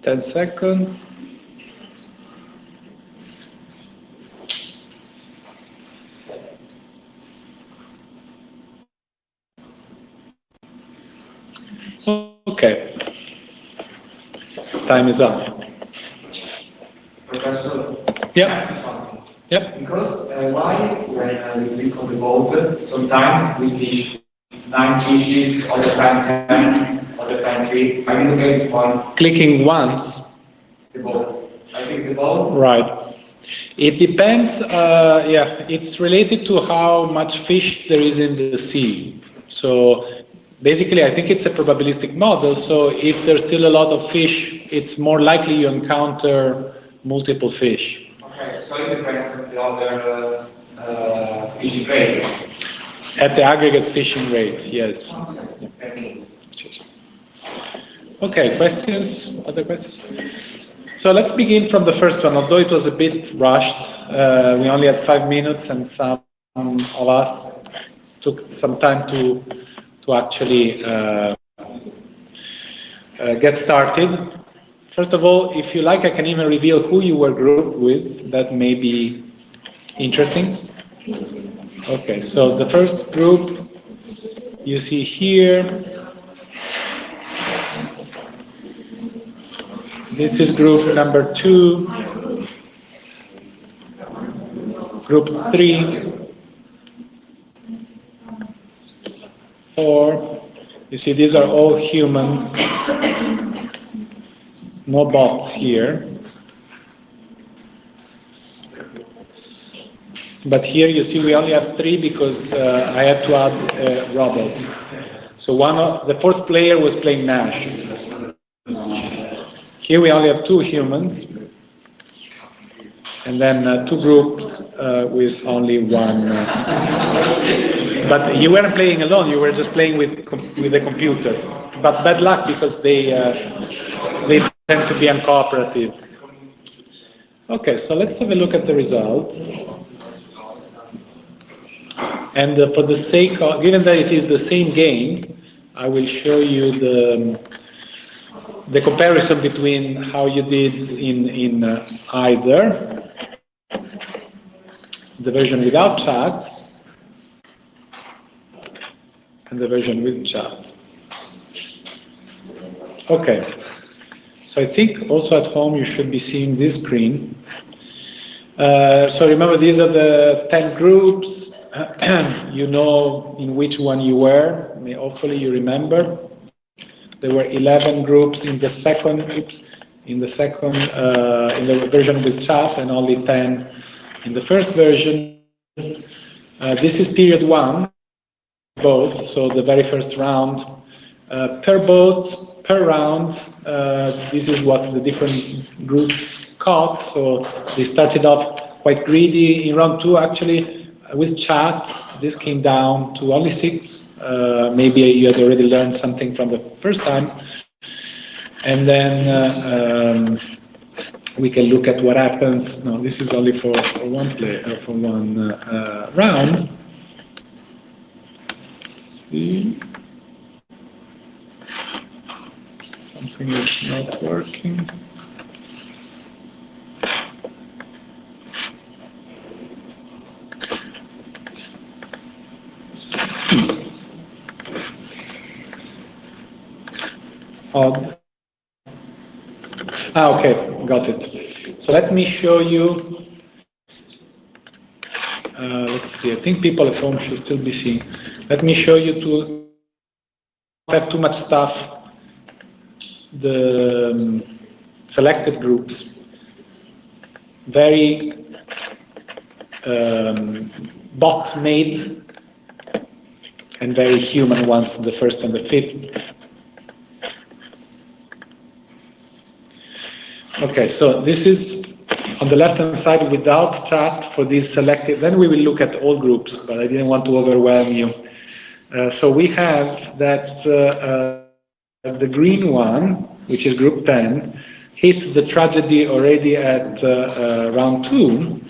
Ten seconds. Okay. Time is up. Professor? Yeah. Yep. Because why, when we click on the boat, sometimes we fish 9 fishes, other time 10, other time 3. I mean, okay, it's one. Clicking once. The boat. I think the boat. Right. It depends. Yeah, it's related to how much fish there is in the sea. So basically, I think it's a probabilistic model. So if there's still a lot of fish, it's more likely you encounter multiple fish. Okay, so it depends on the other fishing rate. At the aggregate fishing rate, yes. Okay. Okay, questions? Other questions? So let's begin from the first one. Although it was a bit rushed, we only had 5 minutes, and some of us took some time to actually get started. First of all, if you like, I can even reveal who you were grouped with. That may be interesting. Okay, so the first group you see here, this is group number 2, group 3, 4. You see, these are all human, no bots here. But here you see we only have 3 because I had to add a robot. So the fourth player was playing Nash. Here we only have 2 humans, and then 2 groups with only 1. But you weren't playing alone; you were just playing with the computer. But bad luck because they tend to be uncooperative. Okay, so let's have a look at the results. And for the sake of, given that it is the same game, I will show you the comparison between how you did in either the version without chat and the version with chat. Okay, so I think also at home you should be seeing this screen. So remember, these are the 10 groups. You know in which one you were. Hopefully you remember. There were 11 groups in the second in the version with chat, and only 10 in the first version. This is period 1, both. So the very first round, per boat, per round. This is what the different groups caught. So they started off quite greedy. In round 2, actually, with chat, this came down to only 6. Maybe you had already learned something from the first time. And then we can look at what happens. No, this is only for one player, for one round. Let's see. Something is not working. Okay, got it. So let me show you. Let's see. I think people at home should still be seeing. Let me show you to not have too much stuff. The selected groups, very bot made, and very human ones in the first and the fifth. Okay, so this is on the left-hand side without chat for these selected. Then we will look at all groups, but I didn't want to overwhelm you. So we have that the green one, which is group 10, hit the tragedy already at round 2.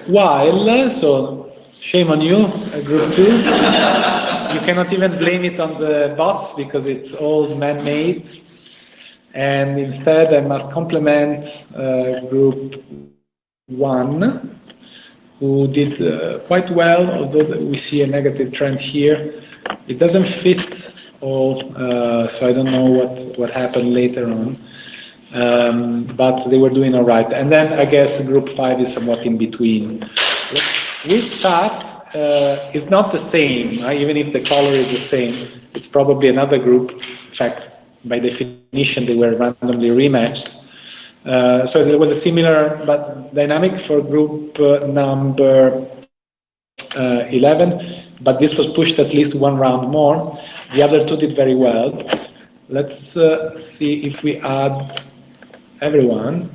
While, so shame on you, group 2, you cannot even blame it on the bots because it's all man-made. And instead, I must compliment group 1, who did quite well, although we see a negative trend here. It doesn't fit all, so I don't know what happened later on. But they were doing all right. And then I guess group 5 is somewhat in between. With chat, it's not the same, even if the color is the same. It's probably another group. In fact, by definition, they were randomly rematched. So there was a similar but dynamic for group number 11, but this was pushed at least one round more. The other two did very well. Let's see if we add everyone.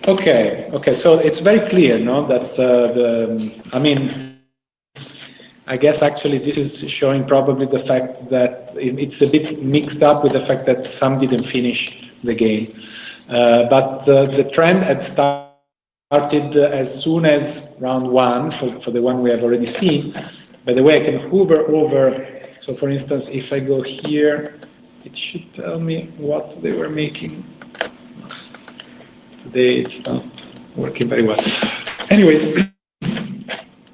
Okay, so it's very clear, no, that I guess actually this is showing probably the fact that it's a bit mixed up with the fact that some didn't finish the game. But the trend had started as soon as round 1, for the one we have already seen, By the way, I can hover over. So for instance, if I go here, it should tell me what they were making. Today it's not working very well. Anyways,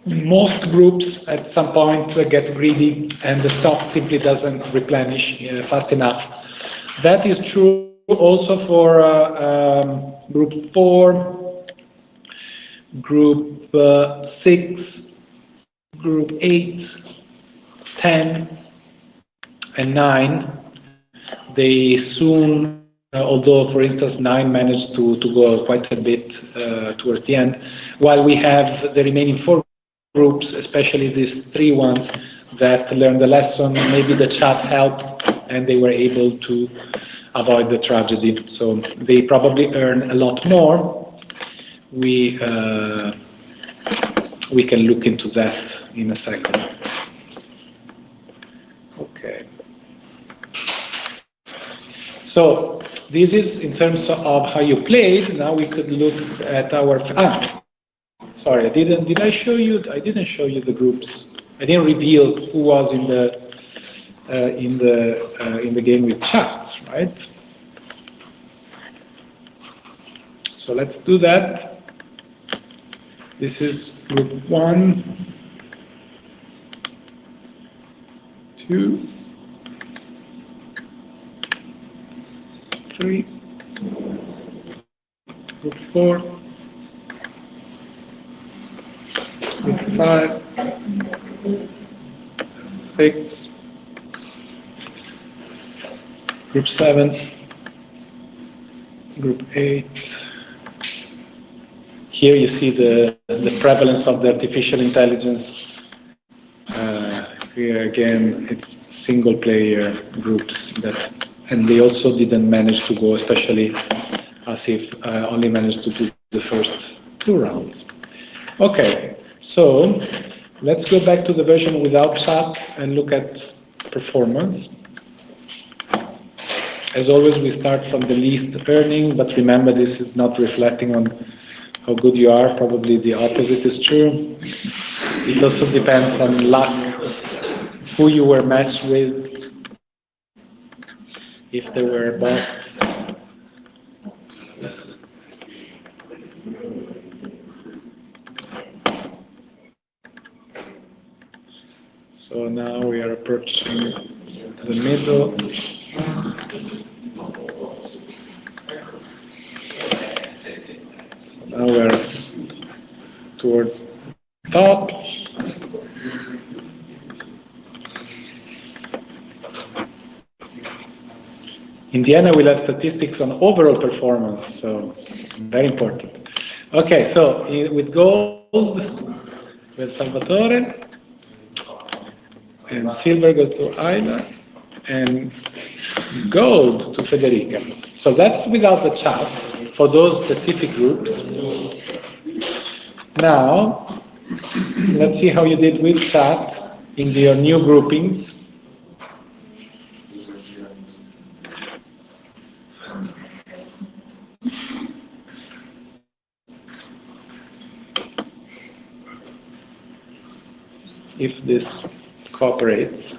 most groups at some point get greedy and the stock simply doesn't replenish fast enough. That is true also for group 4, group 6, group 8, 10, and 9. They soon, although for instance 9 managed to go quite a bit towards the end, while we have the remaining 4 groups, especially these 3 ones that learned the lesson, maybe the chat helped and they were able to avoid the tragedy. So they probably earn a lot more. We can look into that in a second. Okay. So this is in terms of how you played. Now we could look at our. Sorry, did I show you? I didn't show you the groups. I didn't reveal who was in the game with chat, right? So let's do that. This is group 1, 2, 3, group 4, group 5, 6, group 7, group 8. Here you see the prevalence of the artificial intelligence. Here again, it's single player groups and they also didn't manage to go, especially Asif only managed to do the first 2 rounds. Okay, so let's go back to the version without chat and look at performance. As always, we start from the least earning, but remember this is not reflecting on how good you are. Probably the opposite is true. It also depends on luck, who you were matched with, if there were bots. So now we are approaching the middle. Now we're towards top. Indiana will have statistics on overall performance, so very important. Okay, so with gold, we have Salvatore, and silver goes to Aida, and gold to Federica. So that's without the chat for those specific groups. Now, let's see how you did with chat in your new groupings. If this cooperates.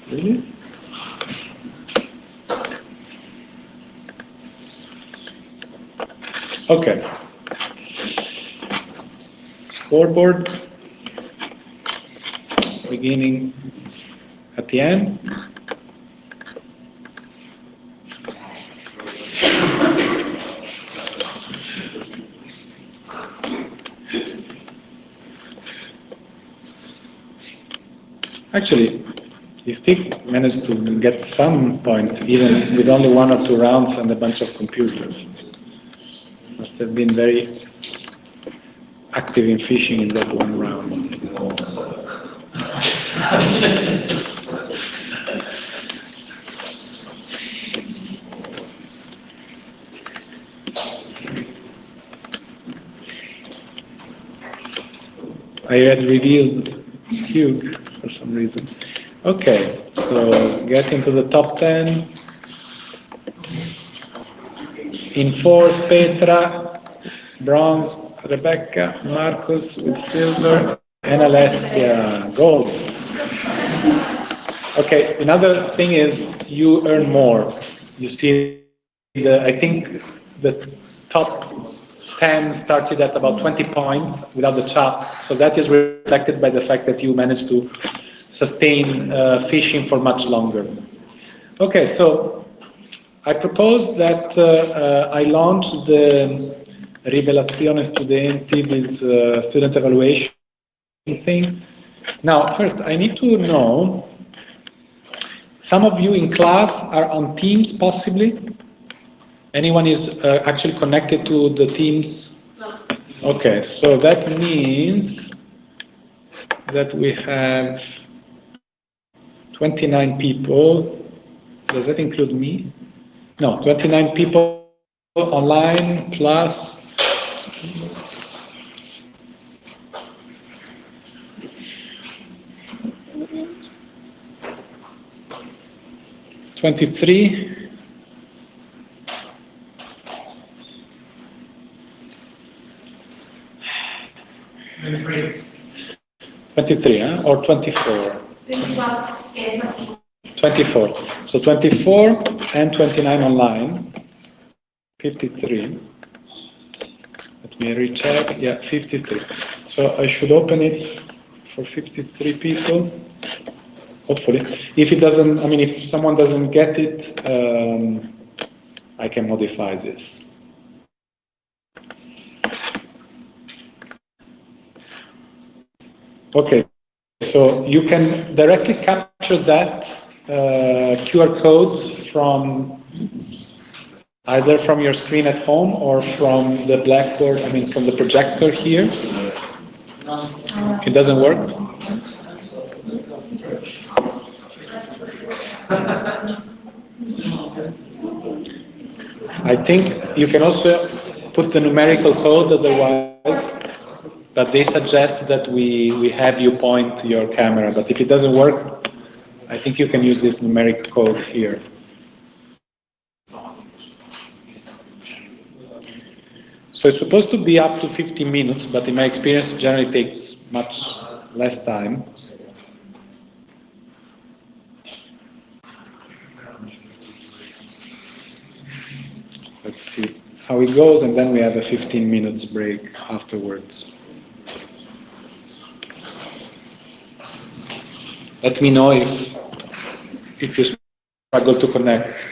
Really? Okay. Scoreboard. Beginning at the end. Actually, he still managed to get some points, even with only 1 or 2 rounds and a bunch of computers. Must have been very active in fishing in that 1 round. I had revealed Hugh for some reason. Okay, so getting to the top 10. In fourth, Petra, bronze, Rebecca, Marcus with silver, and Alessia, gold. Okay, another thing is you earn more. You see, I think the top 10 started at about 20 points without the chat, so that is reflected by the fact that you managed to sustain fishing for much longer. Okay, so I proposed that I launch the Rivelazione Studenti, this student evaluation thing. Now, first, I need to know, some of you in class are on Teams, possibly? Anyone is actually connected to the Teams? No. Okay, so that means that we have 29 people. Does that include me? No, 29 people online plus 23. 23, huh? Or 24? 24. So 24 and 29 online. 53. Let me recheck. Yeah, 53. So I should open it for 53 people. Hopefully. If it doesn't, I mean, if someone doesn't get it, I can modify this. Okay, so you can directly capture that QR code from either from your screen at home or from the Blackboard, I mean from the projector here. It doesn't work? I think you can also put the numerical code otherwise, but they suggest that we have you point your camera, but if it doesn't work, I think you can use this numeric code here. So it's supposed to be up to 15 minutes, but in my experience, it generally takes much less time. Let's see how it goes, and then we have a 15 minutes break afterwards. Let me know if you struggle to connect.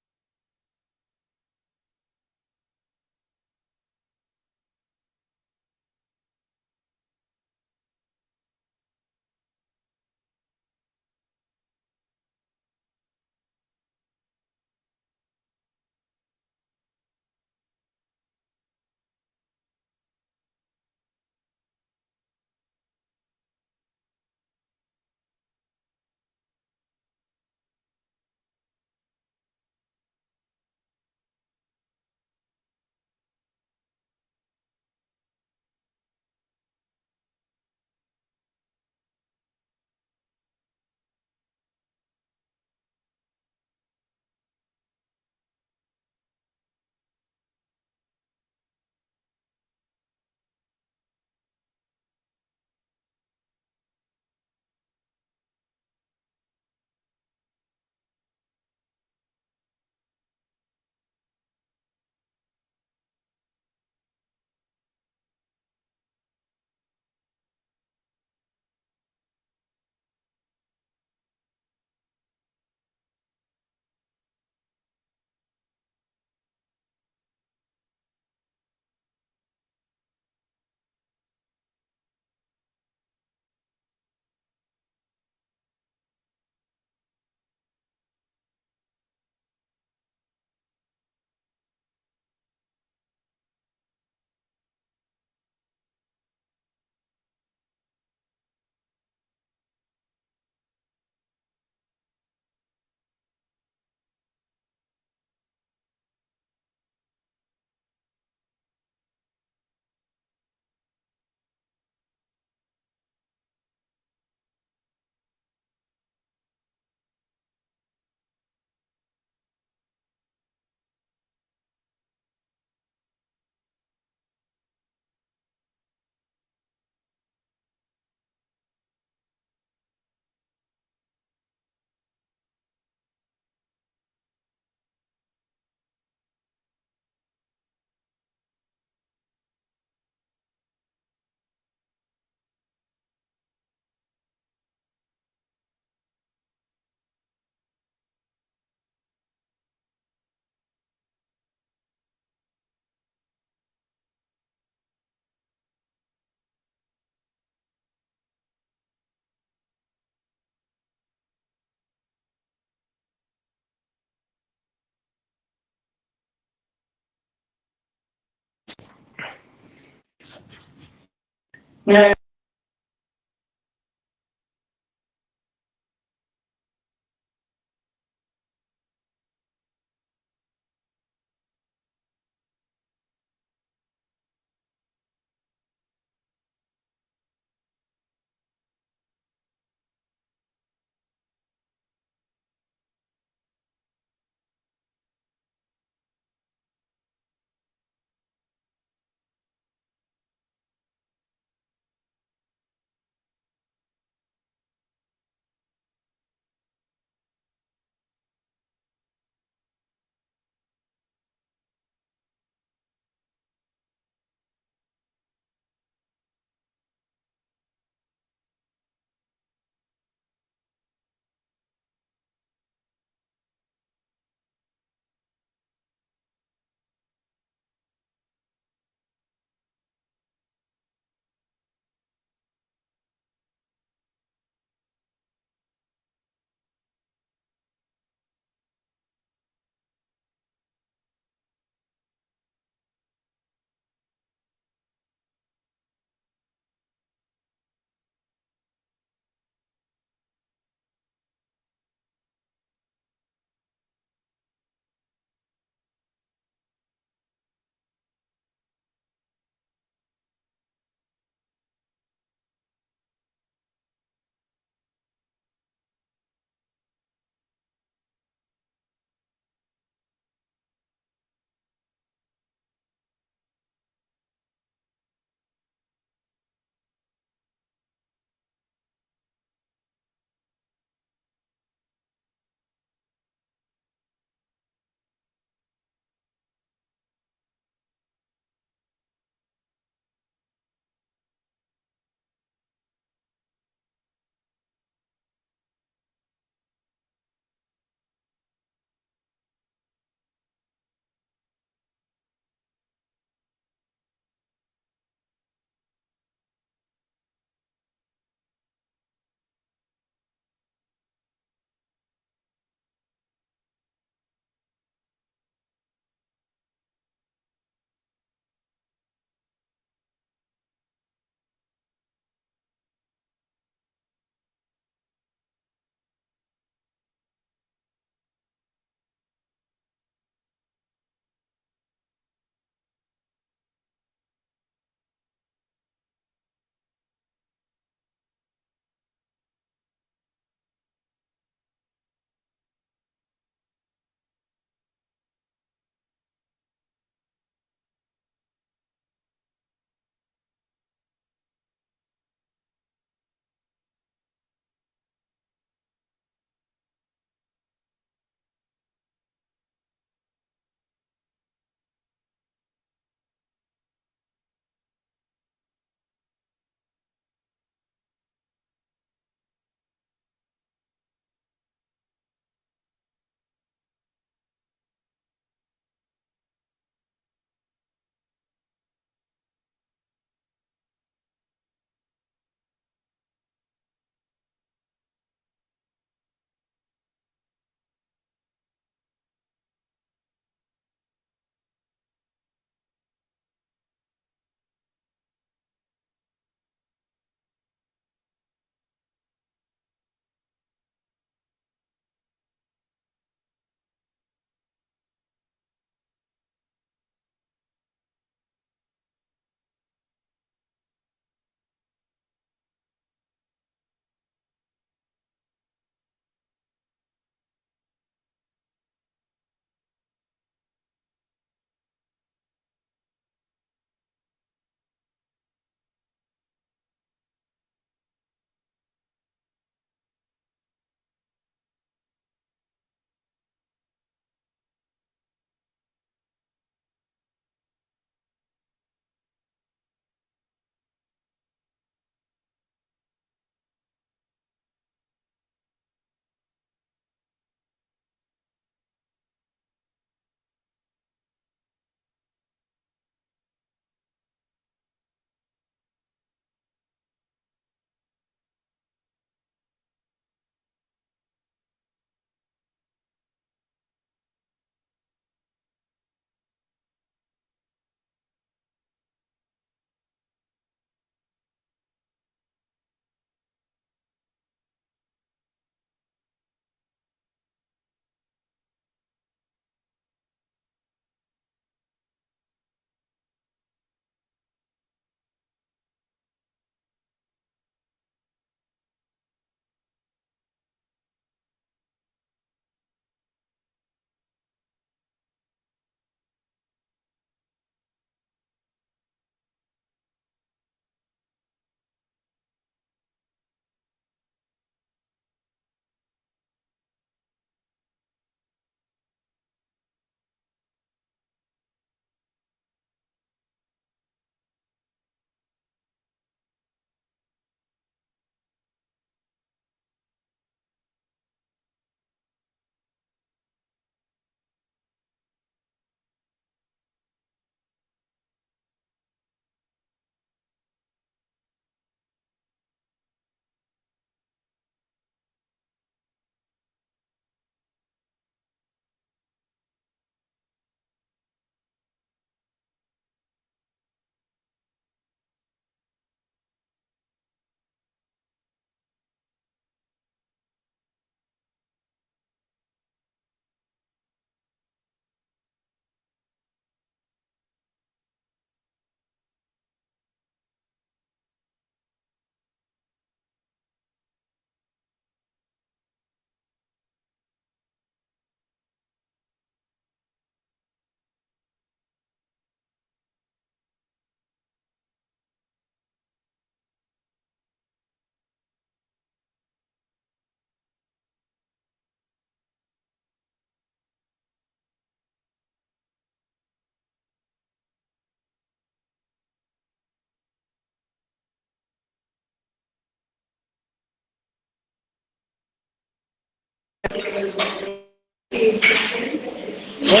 I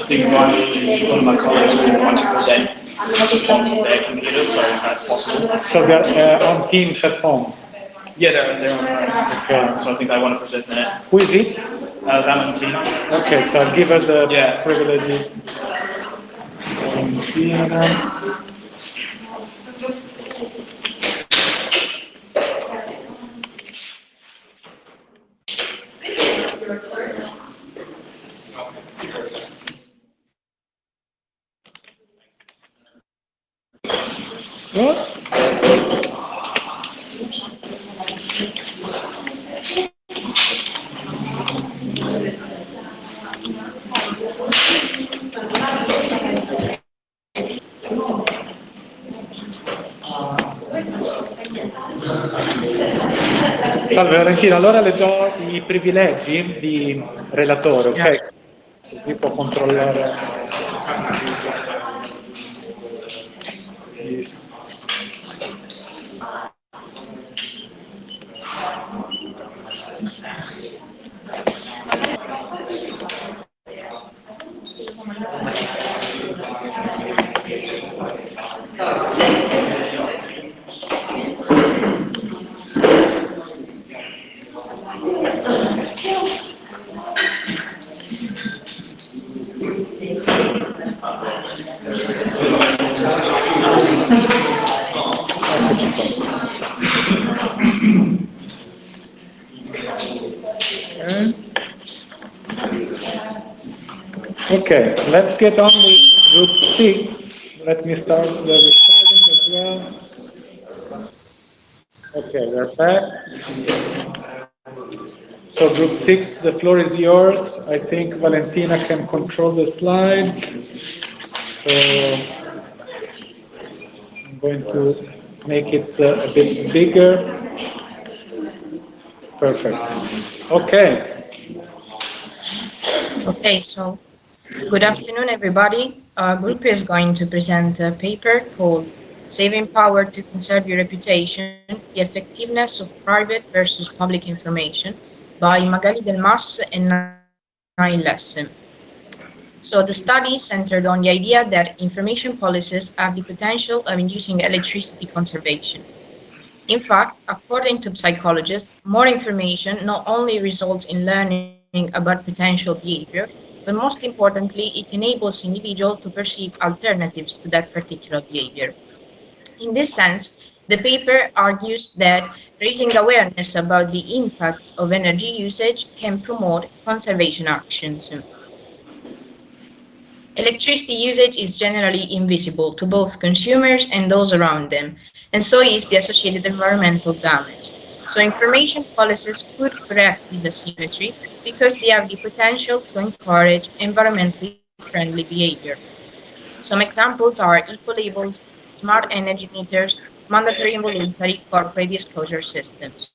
think one of my colleagues will want to present on their computer, so if that's possible. So they're on Teams at home. Yeah, they're on home. Okay. So I think they want to present there. Who is it? Valentina. Okay, so I'll give her the Yeah. privileges. Valentina. What? Salve Valentina, allora le do i privilegi di relatore, ok? Così può controllare. Okay, let's get on with group 6. Let me start the recording as well. Okay, we're back. So group 6, the floor is yours. I think Valentina can control the slides. So I'm going to make it a bit bigger. Perfect. Okay. Okay, so good afternoon, everybody. Our group is going to present a paper called Saving Power to Conserve Your Reputation, the Effectiveness of Private versus Public Information by Magali Del Mas and Nail Lesson. So the study centered on the idea that information policies have the potential of inducing electricity conservation. In fact, according to psychologists, more information not only results in learning about potential behavior, but most importantly, it enables individuals to perceive alternatives to that particular behavior. In this sense, the paper argues that raising awareness about the impact of energy usage can promote conservation actions. Electricity usage is generally invisible to both consumers and those around them, and so is the associated environmental damage. So information policies could correct this asymmetry because they have the potential to encourage environmentally friendly behavior. Some examples are eco-labels, smart energy meters, mandatory and voluntary corporate disclosure systems.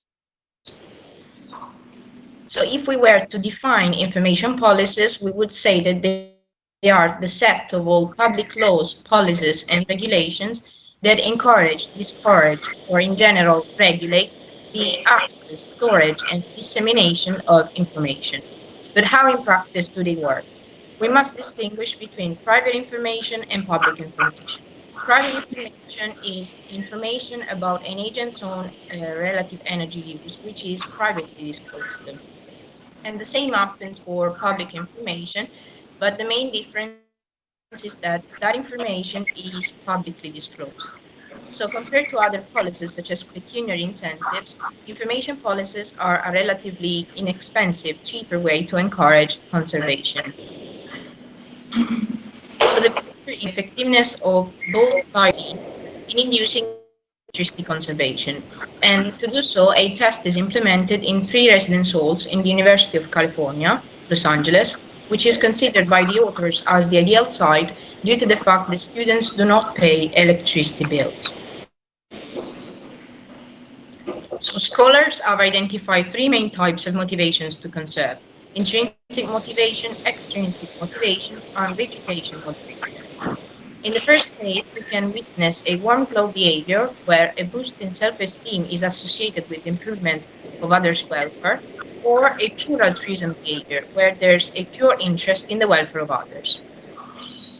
So if we were to define information policies, we would say that they are the set of all public laws, policies, and regulations that encourage, discourage, or in general regulate the access, storage, and dissemination of information. But how in practice do they work? We must distinguish between private information and public information. Private information is information about an agent's own relative energy use, which is privately disclosed. And the same happens for public information, but the main difference is that that information is publicly disclosed. So compared to other policies such as pecuniary incentives, information policies are a relatively inexpensive, cheaper way to encourage conservation. So the effectiveness of both types in inducing electricity conservation. And to do so, a test is implemented in 3 residence halls in the University of California, Los Angeles, which is considered by the authors as the ideal site due to the fact that students do not pay electricity bills. So scholars have identified 3 main types of motivations to conserve: intrinsic motivation, extrinsic motivations, and reputation motivations. In the first case, we can witness a warm glow behavior where a boost in self-esteem is associated with improvement of others' welfare, or a pure altruism behavior, where there's a pure interest in the welfare of others.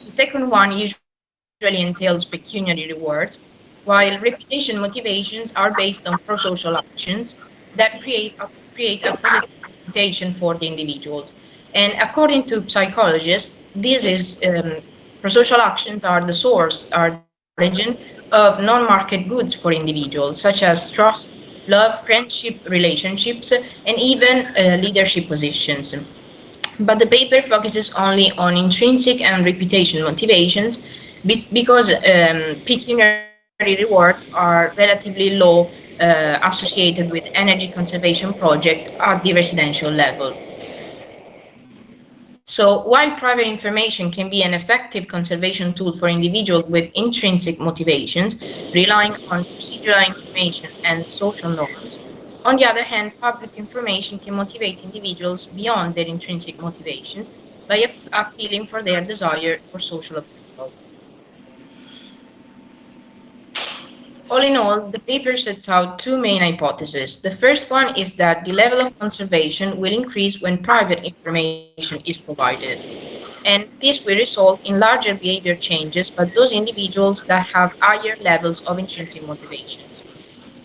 The second one usually entails pecuniary rewards, while reputation motivations are based on pro-social actions that create a positive reputation for the individuals. And according to psychologists, pro-social actions are the source, are the origin of non-market goods for individuals, such as trust, love, friendship, relationships, and even leadership positions. But the paper focuses only on intrinsic and reputation motivations because pecuniary rewards are relatively low associated with energy conservation projects at the residential level. So while private information can be an effective conservation tool for individuals with intrinsic motivations, relying on procedural information and social norms, on the other hand, public information can motivate individuals beyond their intrinsic motivations by appealing for their desire for social approval. All in all, the paper sets out two main hypotheses. The first one is that the level of conservation will increase when private information is provided. And this will result in larger behavior changes, but those individuals that have higher levels of intrinsic motivations.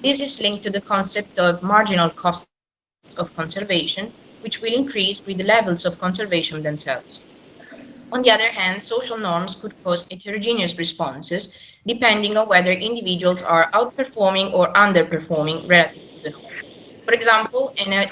This is linked to the concept of marginal costs of conservation, which will increase with the levels of conservation themselves. On the other hand, social norms could cause heterogeneous responses depending on whether individuals are outperforming or underperforming relative to the norm. For example, an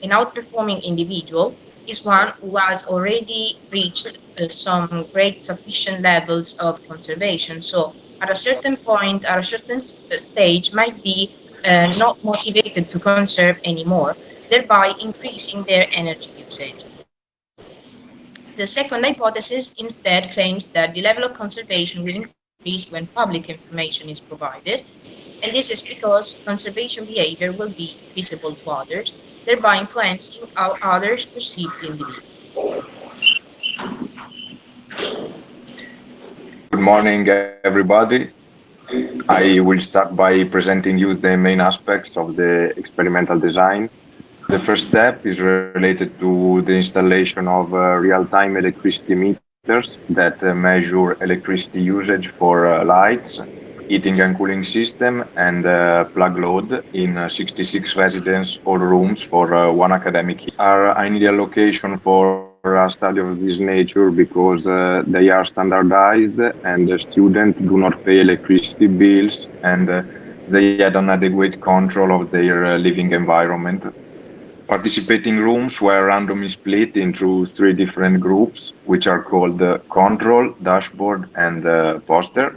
outperforming individual is one who has already reached some great sufficient levels of conservation. So at a certain point, at a certain stage, might be not motivated to conserve anymore, thereby increasing their energy usage. The second hypothesis instead claims that the level of conservation will increase when public information is provided, and this is because conservation behavior will be visible to others, thereby influencing how others perceive the individual. Good morning, everybody. I will start by presenting you the main aspects of the experimental design. The first step is related to the installation of real-time electricity meters that measure electricity usage for lights, heating and cooling system, and plug load in 66 residence hall rooms for one academic year. Are an ideal location for a study of this nature because they are standardized and the students do not pay electricity bills and they had an adequate control of their living environment. Participating rooms were randomly split into three different groups, which are called control, dashboard, and poster.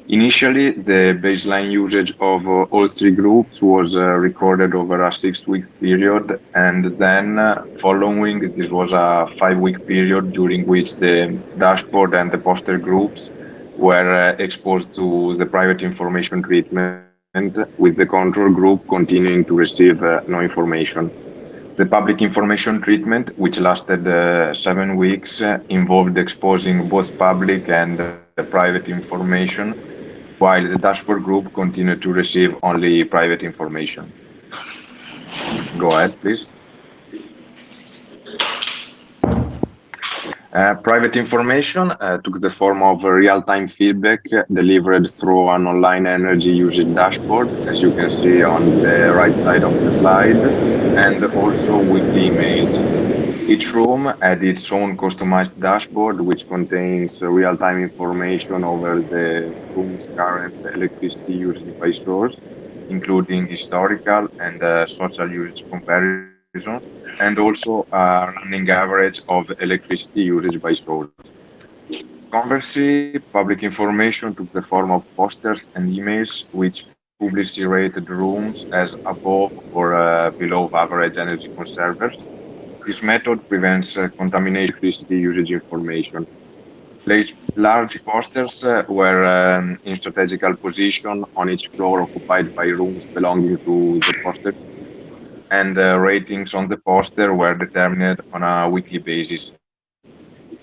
Initially, the baseline usage of all three groups was recorded over a 6 week period, and then following, this was a 5 week period during which the dashboard and the poster groups were exposed to the private information treatment, with the control group continuing to receive no information. The public information treatment, which lasted 7 weeks, involved exposing both public and private information, while the dashboard group continued to receive only private information. Go ahead, please. Private information took the form of real-time feedback delivered through an online energy usage dashboard, as you can see on the right side of the slide, and also weekly emails. Each room had its own customized dashboard, which contains real-time information over the room's current electricity usage by source, including historical and social usage comparisons, and also a running average of electricity usage by source. Conversely, public information took the form of posters and emails, which publicly rated rooms as above or below average energy conservers. This method prevents contamination of electricity usage information. Large posters were in strategical position on each floor occupied by rooms belonging to the poster, and ratings on the poster were determined on a weekly basis.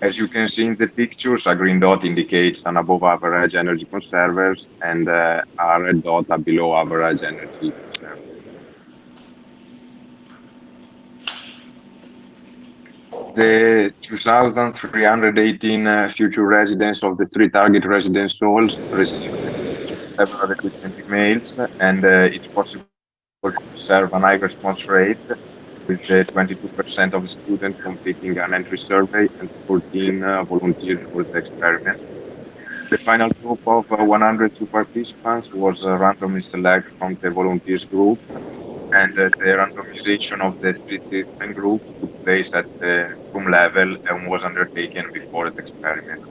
As you can see in the pictures, a green dot indicates an above average energy conservers and a red dot a below average energy conserver. the 2,318 future residents of the three target residence halls received several recruitment emails, and it's possible to observe an high response rate with 22% of students completing an entry survey and 14 volunteers for the experiment. The final group of 102 participants was randomly selected from the volunteers group, and the randomization of the three different groups took place at the room level and was undertaken before the experiment.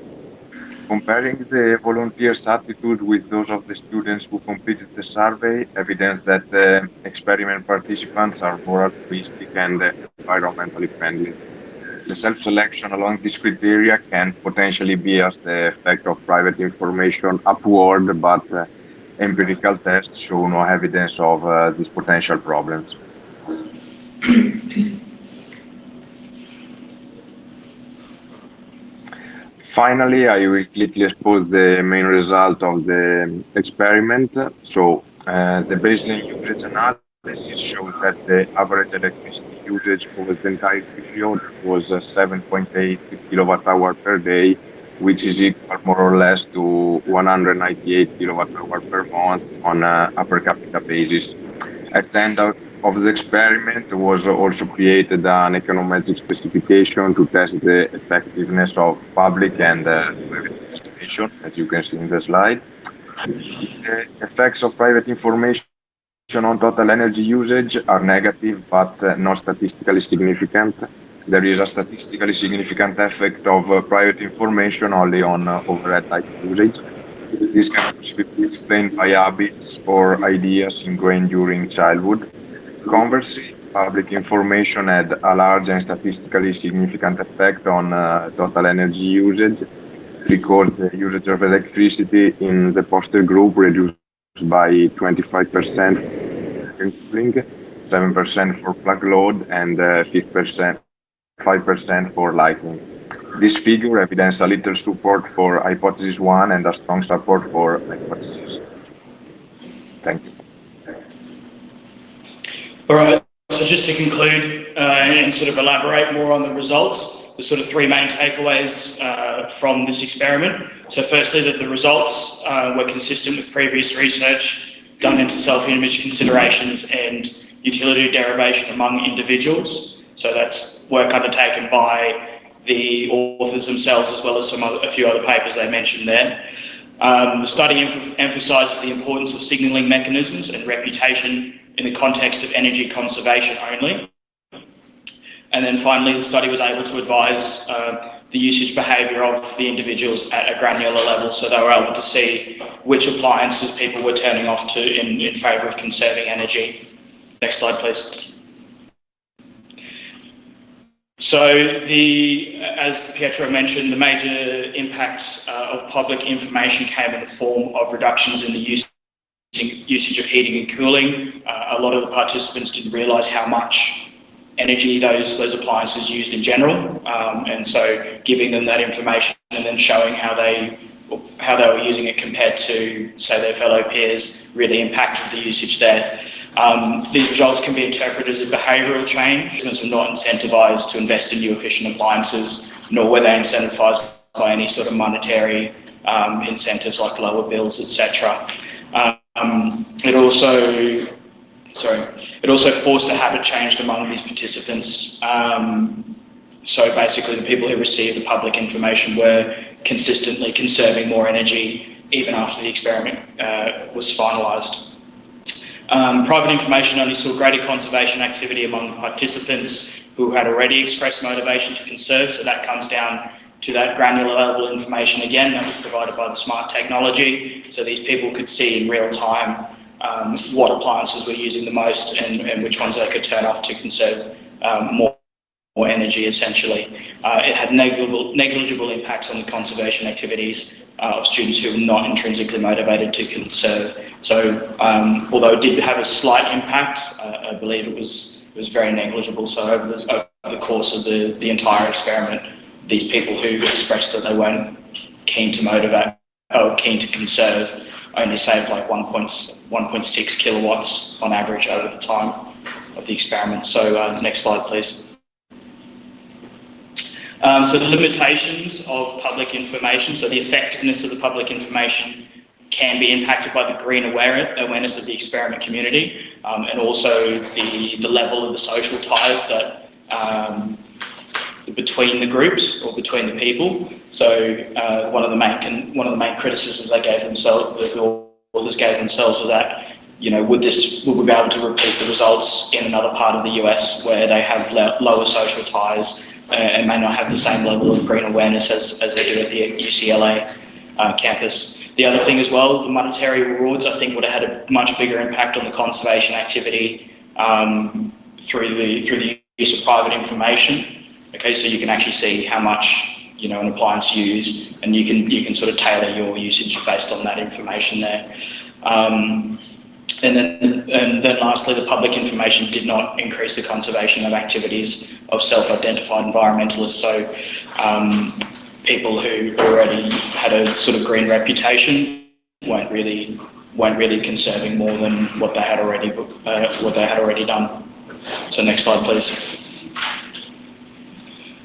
Comparing the volunteers' attitude with those of the students who completed the survey evidence that the experiment participants are more altruistic and environmentally friendly. The self-selection along these criteria can potentially be as the effect of private information upward, but empirical tests show no evidence of these potential problems. Finally, I will quickly expose the main result of the experiment. So, the baseline usage analysis shows that the average electricity usage over the entire period was 7.8 kilowatt-hour per day, which is equal more or less to 198 kilowatt-hour per month on a per capita basis. At the end of the experiment was also created an econometric specification to test the effectiveness of public and private information, as you can see in the slide. The effects of private information on total energy usage are negative, but not statistically significant. There is a statistically significant effect of private information only on overhead type usage. This can possibly be explained by habits or ideas ingrained during childhood. Conversely, public information had a large and statistically significant effect on total energy usage, because the usage of electricity in the poster group reduced by 25% for cooling, 7% for plug load, and 5% for lighting. This figure evidences a little support for hypothesis 1 and a strong support for hypothesis 2. Thank you. All right, so just to conclude and sort of elaborate more on the results, the sort of three main takeaways from this experiment. So firstly, that the results were consistent with previous research done into self-image considerations and utility derivation among individuals. So that's work undertaken by the authors themselves, as well as a few other papers they mentioned there. The study emphasises the importance of signalling mechanisms and reputation in the context of energy conservation only. And then finally, the study was able to advise the usage behaviour of the individuals at a granular level, so they were able to see which appliances people were turning off to in favour of conserving energy. Next slide, please. So, as Pietro mentioned, the major impact of public information came in the form of reductions in the usage of heating and cooling. A lot of the participants didn't realise how much energy those appliances used in general, and so giving them that information and then showing how they were using it compared to, say, their fellow peers really impacted the usage there. These results can be interpreted as a behavioural change. Students were not incentivised to invest in new efficient appliances, nor were they incentivised by any sort of monetary incentives like lower bills, etc. It also forced a habit change among these participants. So basically, the people who received the public information were consistently conserving more energy even after the experiment was finalised. Private information only saw greater conservation activity among participants who had already expressed motivation to conserve, so that comes down to that granular level information again that was provided by the smart technology, so these people could see in real time what appliances were using the most and which ones they could turn off to conserve more energy, essentially. It had negligible impacts on the conservation activities of students who were not intrinsically motivated to conserve. So although it did have a slight impact, I believe it was very negligible. So over the course of the entire experiment, these people who expressed that they weren't keen to motivate or keen to conserve only saved like 1.6 kilowatts on average over the time of the experiment. So next slide, please. So the limitations of public information, so the effectiveness of the public information can be impacted by the green awareness of the experiment community, and also the level of the social ties that between the groups or between the people. So one of the main criticisms they gave themselves, the authors gave themselves, was that, you know, would we be able to repeat the results in another part of the US where they have lower social ties and may not have the same level of green awareness as they do at the UCLA campus. The other thing as well, the monetary rewards, I think, would have had a much bigger impact on the conservation activity through the use of private information. Okay, so you can actually see how much, you know, an appliance used, and you can sort of tailor your usage based on that information there. And then lastly, the public information did not increase the conservation of activities of self-identified environmentalists. So people who already had a sort of green reputation weren't really conserving more than what they had already done. So next slide, please.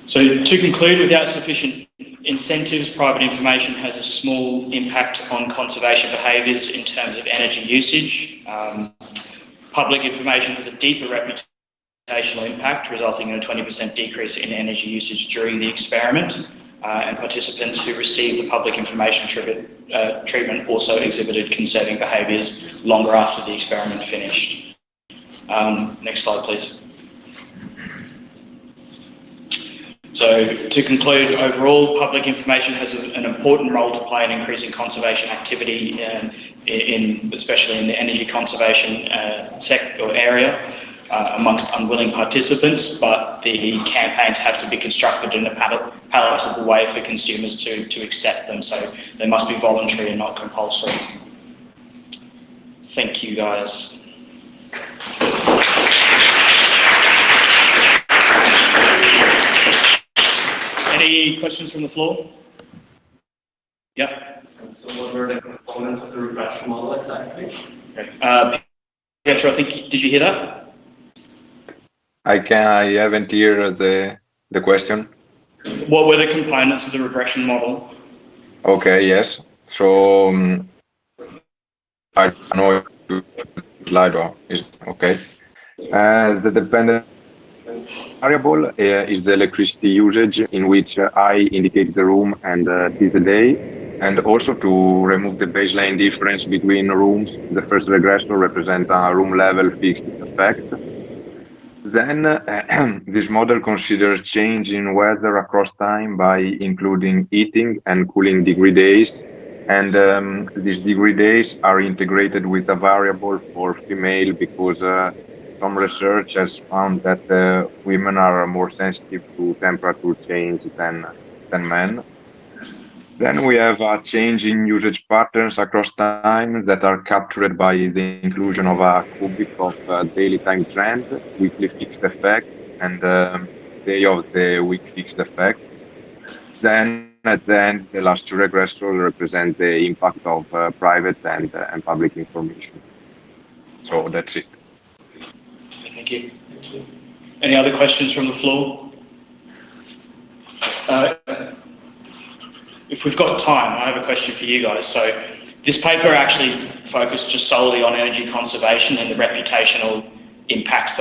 So to conclude, without sufficient incentives, private information has a small impact on conservation behaviours in terms of energy usage. Public information has a deeper reputational impact, resulting in a 20% decrease in energy usage during the experiment. And participants who received the public information treatment also exhibited conserving behaviours longer after the experiment finished. Next slide, please. So to conclude, overall, public information has an important role to play in increasing conservation activity, especially in the energy conservation sector or area amongst unwilling participants, but the campaigns have to be constructed in a palatable way for consumers to accept them, so they must be voluntary and not compulsory. Thank you, guys. Any questions from the floor? Yeah. So what were the components of the regression model exactly? Okay. Pietro, I think, did you hear that? I haven't heard the question. What were the components of the regression model? Okay, yes. So I don't know if Slido is okay. As the dependent variable is the electricity usage, in which I indicates the room and T is the day, and also to remove the baseline difference between rooms. The first regressor represents a room level fixed effect. Then this model considers change in weather across time by including heating and cooling degree days, and these degree days are integrated with a variable for female because some research has found that women are more sensitive to temperature change than men. Then we have a change in usage patterns across time that are captured by the inclusion of a cubic of daily time trend, weekly fixed effects, and day of the week fixed effect. Then at the end, the last regressor represents the impact of private and public information. So that's it. Thank you. Any other questions from the floor? If we've got time, I have a question for you guys. So this paper actually focused just solely on energy conservation and the reputational impacts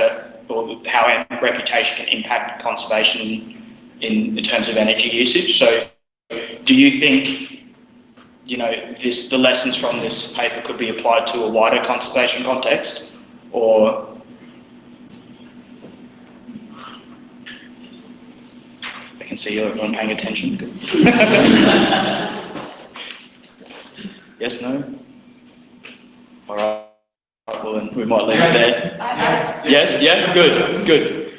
or how reputation can impact conservation in terms of energy usage. So do you think, you know, the lessons from this paper could be applied to a wider conservation context, or? I can see everyone paying attention. Yes, no? All right, well then we might leave it there. Yes, yeah, good.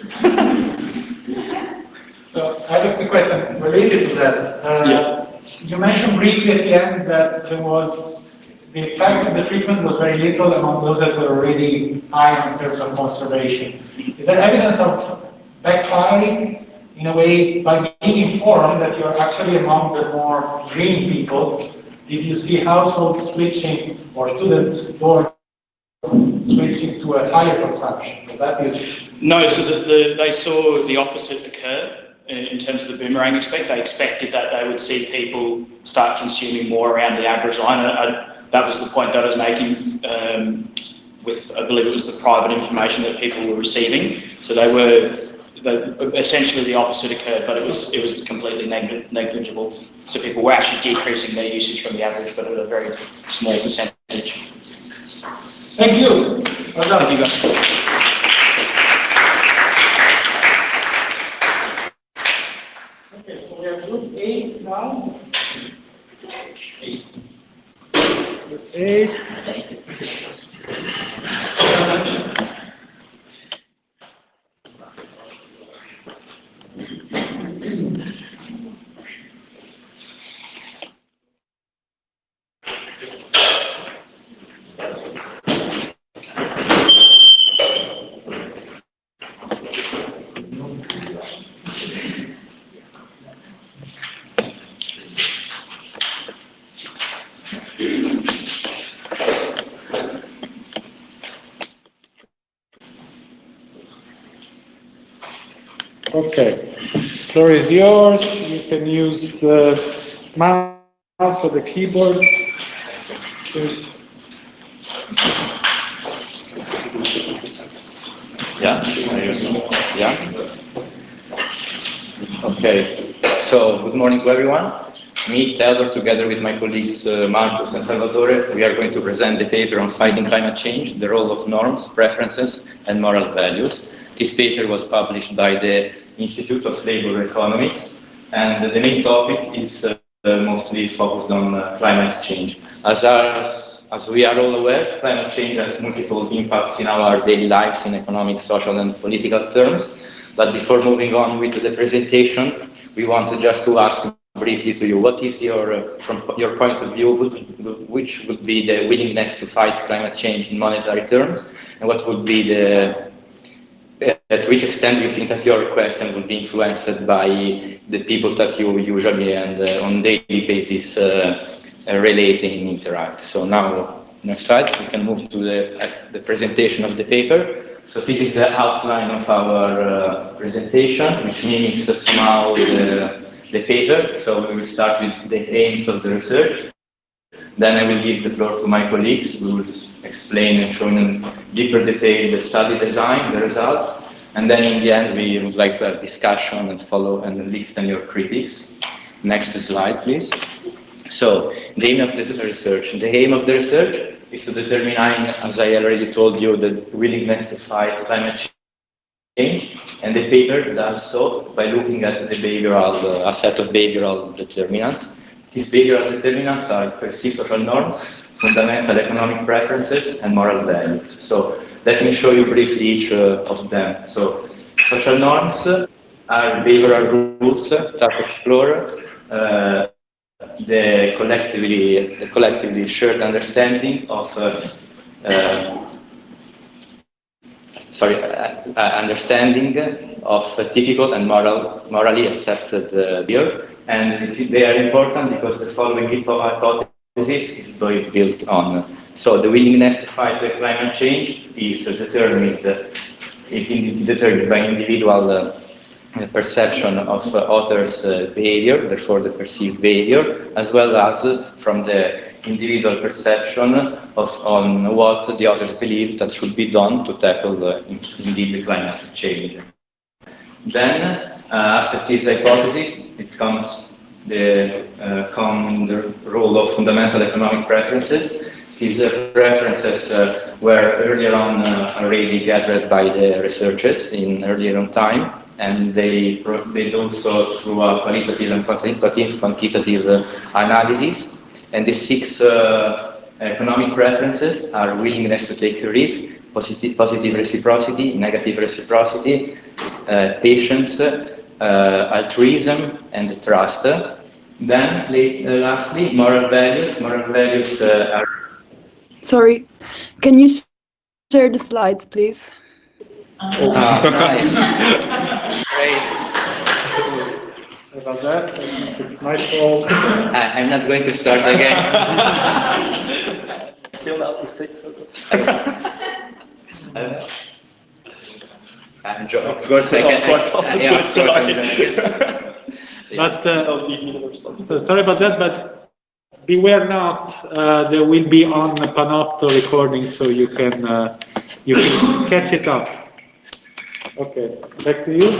So I have a quick question related to that. Yeah. You mentioned briefly at the end that there was the effect of the treatment was very little among those that were already high in terms of conservation. Is there evidence of backfiring in a way by being informed that you're actually among the more green people? Did you see households switching or students switching to a higher consumption? So that is no. So they saw the opposite occur. in terms of the boomerang effect. They expected that they would see people start consuming more around the average line. That was the point that I was making with, I believe it was the private information that people were receiving. So essentially the opposite occurred, but it was completely negligible. So people were actually decreasing their usage from the average, but at a very small percentage. Thank you. Well done. Thank you, guys. Okay, so we have group 8 now. 8. Okay, floor is yours. You can use the mouse or the keyboard. Please. Yeah. Yeah. Okay. So good morning to everyone. Me, Theodore, together with my colleagues Marcus and Salvatore, we are going to present the paper on fighting climate change, the role of norms, preferences, and moral values. This paper was published by the Institute of Labor Economics, and the main topic is mostly focused on climate change. As we are all aware, climate change has multiple impacts in our daily lives in economic, social, and political terms. But before moving on with the presentation, we want just to ask briefly to you, what is from your point of view, which would be the willingness to fight climate change in monetary terms, and what would be to which extent do you think that your question will be influenced by the people that you usually and on daily basis relate and interact? So now, next slide, we can move to the presentation of the paper. So this is the outline of our presentation, which mimics somehow the paper. So we will start with the aims of the research. Then I will give the floor to my colleagues who will explain and show in deeper detail the study design, the results. And then in the end, we would like to have discussion and follow and listen your critics. Next slide, please. So the aim of this research. The aim of the research is to determine, as I already told you, the willingness to fight climate change. And the paper does so by looking at a set of behavioral determinants. These behavioral determinants are perceived social norms, fundamental economic preferences, and moral values. So let me show you briefly each of them. So social norms are behavioral rules that explore the collectively shared understanding of typical and morally accepted behavior. And they are important because the following hypothesis is built on. So the willingness to fight climate change is determined by individual perception of others' behavior, therefore the perceived behavior, as well as from the individual perception on what the others believe that should be done to tackle indeed the climate change. Then, after this hypothesis, it comes the role of fundamental economic preferences. These preferences were earlier on already gathered by the researchers in earlier on time, and they do so through a qualitative and quantitative analysis. And the 6 economic preferences are willingness to take a risk, positive reciprocity, negative reciprocity, patience, altruism, and trust. Then, lastly, moral values. Moral values are... Sorry, can you share the slides, please? Nice. Great. About that, I think it's my fault. I'm not going to start again. Still not the 6. I'm joking. Of course, yeah, of course, I'm joking. But so sorry about that, but beware not. There will be on Panopto recording, so you can catch it up. Okay, back to you.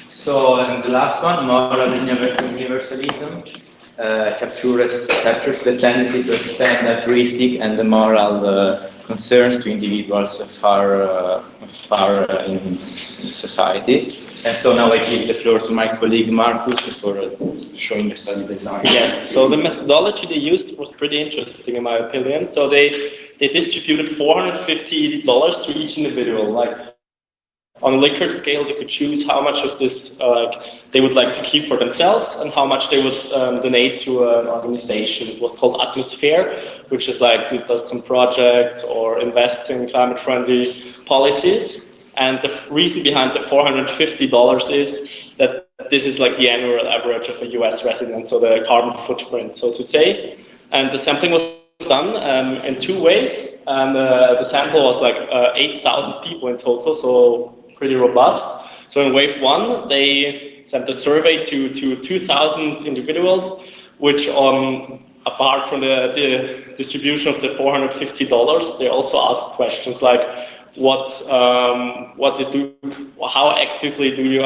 So, and the last one, moral universalism, captures the tendency to extend altruistic and the moral concerns to individuals far in society. And so now I give the floor to my colleague Marcus for showing the study design. Yes, so the methodology they used was pretty interesting in my opinion. So they distributed $450 to each individual. Like on a Likert scale, they could choose how much of this they would like to keep for themselves and how much they would donate to an organization. It was called Atmosphere, which is like does some projects or invests in climate-friendly policies. And the reason behind the $450 is that this is like the annual average of a US resident, so the carbon footprint, so to say. And the sampling was done in 2 ways. And the sample was like 8,000 people in total, so pretty robust. So in wave 1, they sent a survey to 2,000 individuals, which apart from the distribution of the $450, they also asked questions like, how actively do you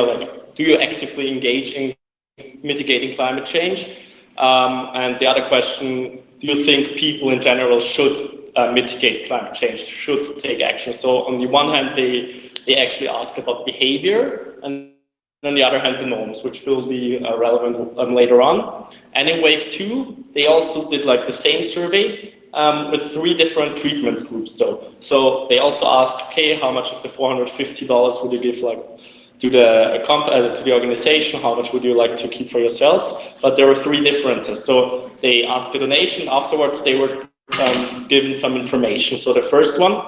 actively engage in mitigating climate change? And the other question, do you think people in general should mitigate climate change, should take action? So on the one hand, they actually ask about behavior, and on the other hand, the norms, which will be relevant later on. And in wave 2, they also did like the same survey, with 3 different treatment groups though. So they also asked, okay, how much of the $450 would you give like to the organization? How much would you like to keep for yourselves? But there were 3 differences. So they asked a donation. Afterwards, they were given some information. So the first one,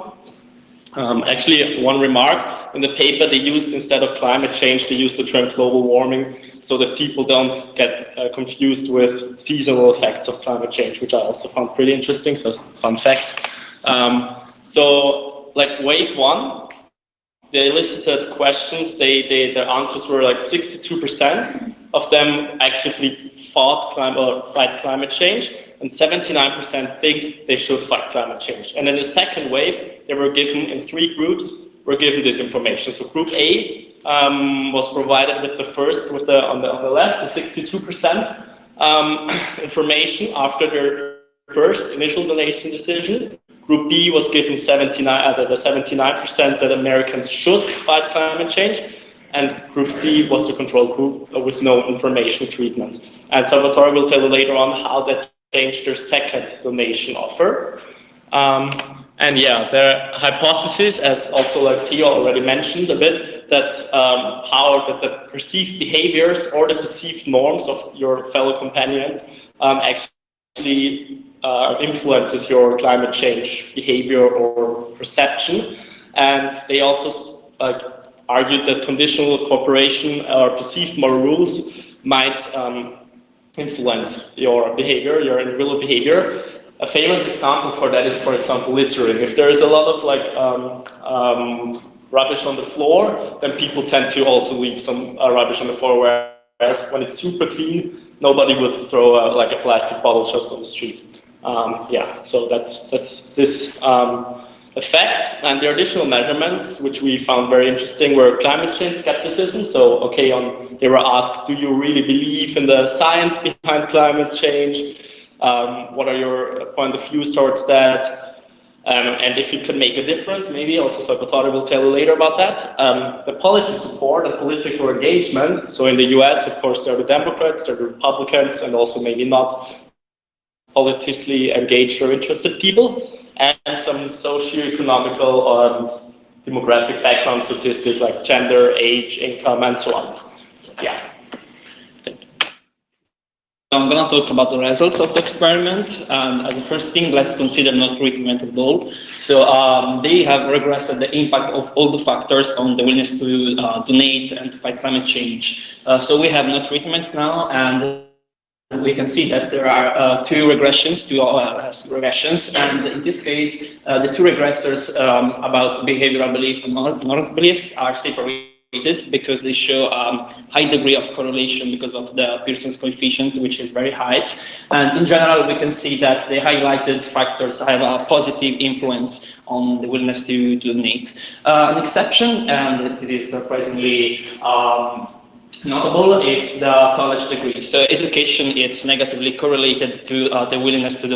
actually one remark, in the paper they used, instead of climate change, they used the term global warming, so that people don't get confused with seasonal effects of climate change, which I also found pretty interesting, so fun fact. So like wave 1, they elicited questions, their answers were like 62% of them actively fight climate change, and 79% think they should fight climate change. And in the second wave, they were given in 3 groups, were given this information. So group A was provided with the first, on the left, the 62% information after their first initial donation decision. Group B was given the 79% that Americans should fight climate change, and Group C was the control group with no information treatment. And Salvatore will tell you later on how that changed their second donation offer. And yeah, their hypothesis, as also like Theo already mentioned a bit, that how the perceived behaviors or the perceived norms of your fellow companions actually influences your climate change behavior or perception. And they also argued that conditional cooperation or perceived moral rules might influence your behavior, your individual behavior. A famous example for that is, for example, littering. If there is a lot of rubbish on the floor, then people tend to also leave some rubbish on the floor, whereas when it's super clean, nobody would throw a plastic bottle just on the street. Yeah, so that's this effect. And the additional measurements, which we found very interesting, were climate change skepticism. So, okay, they were asked, do you really believe in the science behind climate change? What are your point of views towards that? And if it could make a difference, maybe also Salvatore will tell you later about that. The policy support and political engagement. So in the US, of course, there are the Democrats, there are the Republicans, and also maybe not politically engaged or interested people, and some socio-economical or demographic background statistics like gender, age, income, and so on. Yeah. I'm going to talk about the results of the experiment, and as a first thing, let's consider no treatment at all. So they have regressed the impact of all the factors on the willingness to donate and to fight climate change. So we have no treatments now, and we can see that there are two regressions, two OLS regressions, and in this case, the two regressors about behavioral belief and norms beliefs are separated because they show high degree of correlation because of the Pearson's coefficient, which is very high. And in general, we can see that the highlighted factors have a positive influence on the willingness to donate. An exception, and this is surprisingly notable, it's the college degree. So education, it's negatively correlated to the willingness to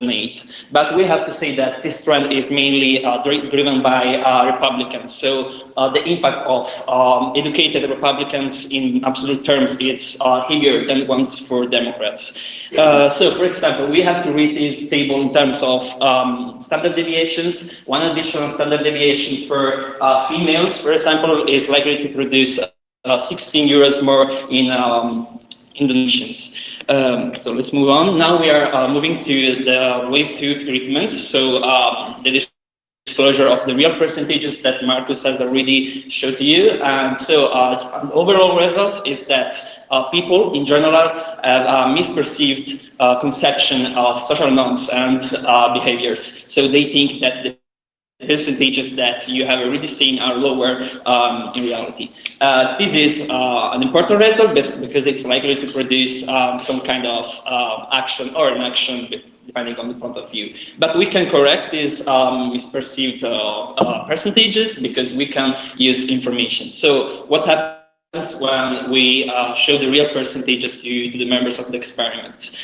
donate. But we have to say that this trend is mainly driven by Republicans. So the impact of educated Republicans in absolute terms is heavier than ones for Democrats. So, for example, we have to read this table in terms of standard deviations. One additional standard deviation for females, for example, is likely to produce 16 euros more in donations. So let's move on. Now we are moving to the wave 2 treatments. So the disclosure of the real percentages that Marcus has already showed to you. And so overall results is that people in general have a misperceived conception of social norms and behaviors. So they think that the percentages that you have already seen are lower in reality. This is an important result because it's likely to produce some kind of action or inaction depending on the point of view. But we can correct these misperceived percentages because we can use information. So what happens when we show the real percentages to the members of the experiment?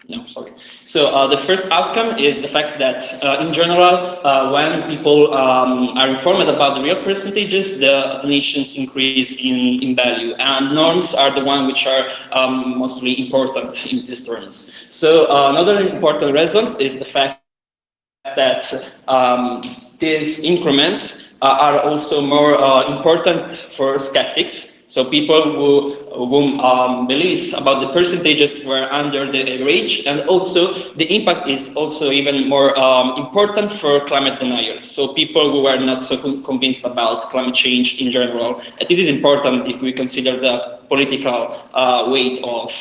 No, sorry. So the first outcome is the fact that in general, when people are informed about the real percentages, the donations increase in value, and norms are the one which are mostly important in these terms. So another important result is the fact that these increments are also more important for skeptics. So people who believe about the percentages were under the average, and also the impact is also even more important for climate deniers. So people who are not so convinced about climate change in general. And this is important if we consider the political weight of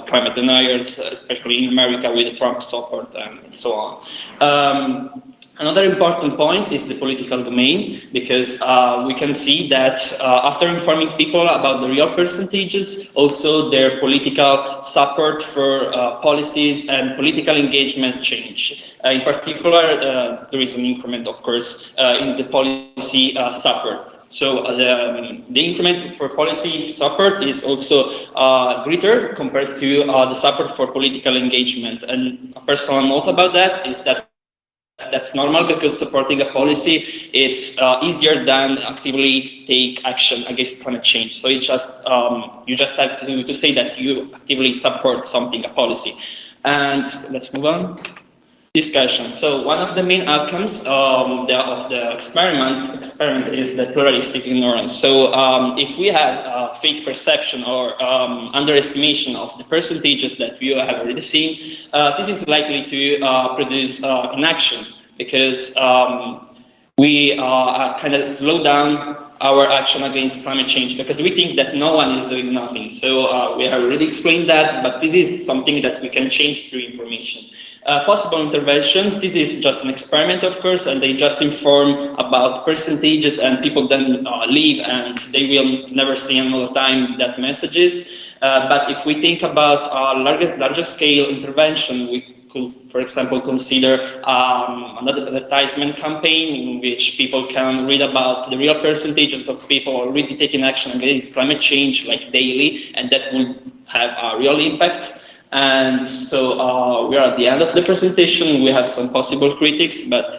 climate deniers, especially in America with the Trump support and so on. Another important point is the political domain, because we can see that after informing people about the real percentages, also their political support for policies and political engagement change. In particular, there is an increment, of course, in the policy support. So the increment for policy support is also greater compared to the support for political engagement. And a personal note about that is that that's normal, because supporting a policy, it's easier than actively take action against climate change. So it just you just have to say that you actively support something, a policy. And let's move on. Discussion. So one of the main outcomes of the experiment is the pluralistic ignorance. So if we have a fake perception or underestimation of the percentages that we have already seen, this is likely to produce inaction, because we kind of slow down our action against climate change, because we think that no one is doing nothing. So we have already explained that, but this is something that we can change through information. Possible intervention, this is just an experiment, of course, and they just inform about percentages, and people then leave, and they will never see another time that messages. But if we think about larger scale intervention, we could, for example, consider another advertisement campaign in which people can read about the real percentages of people already taking action against climate change, like daily, and that will have a real impact. And so we are at the end of the presentation. We have some possible critics, but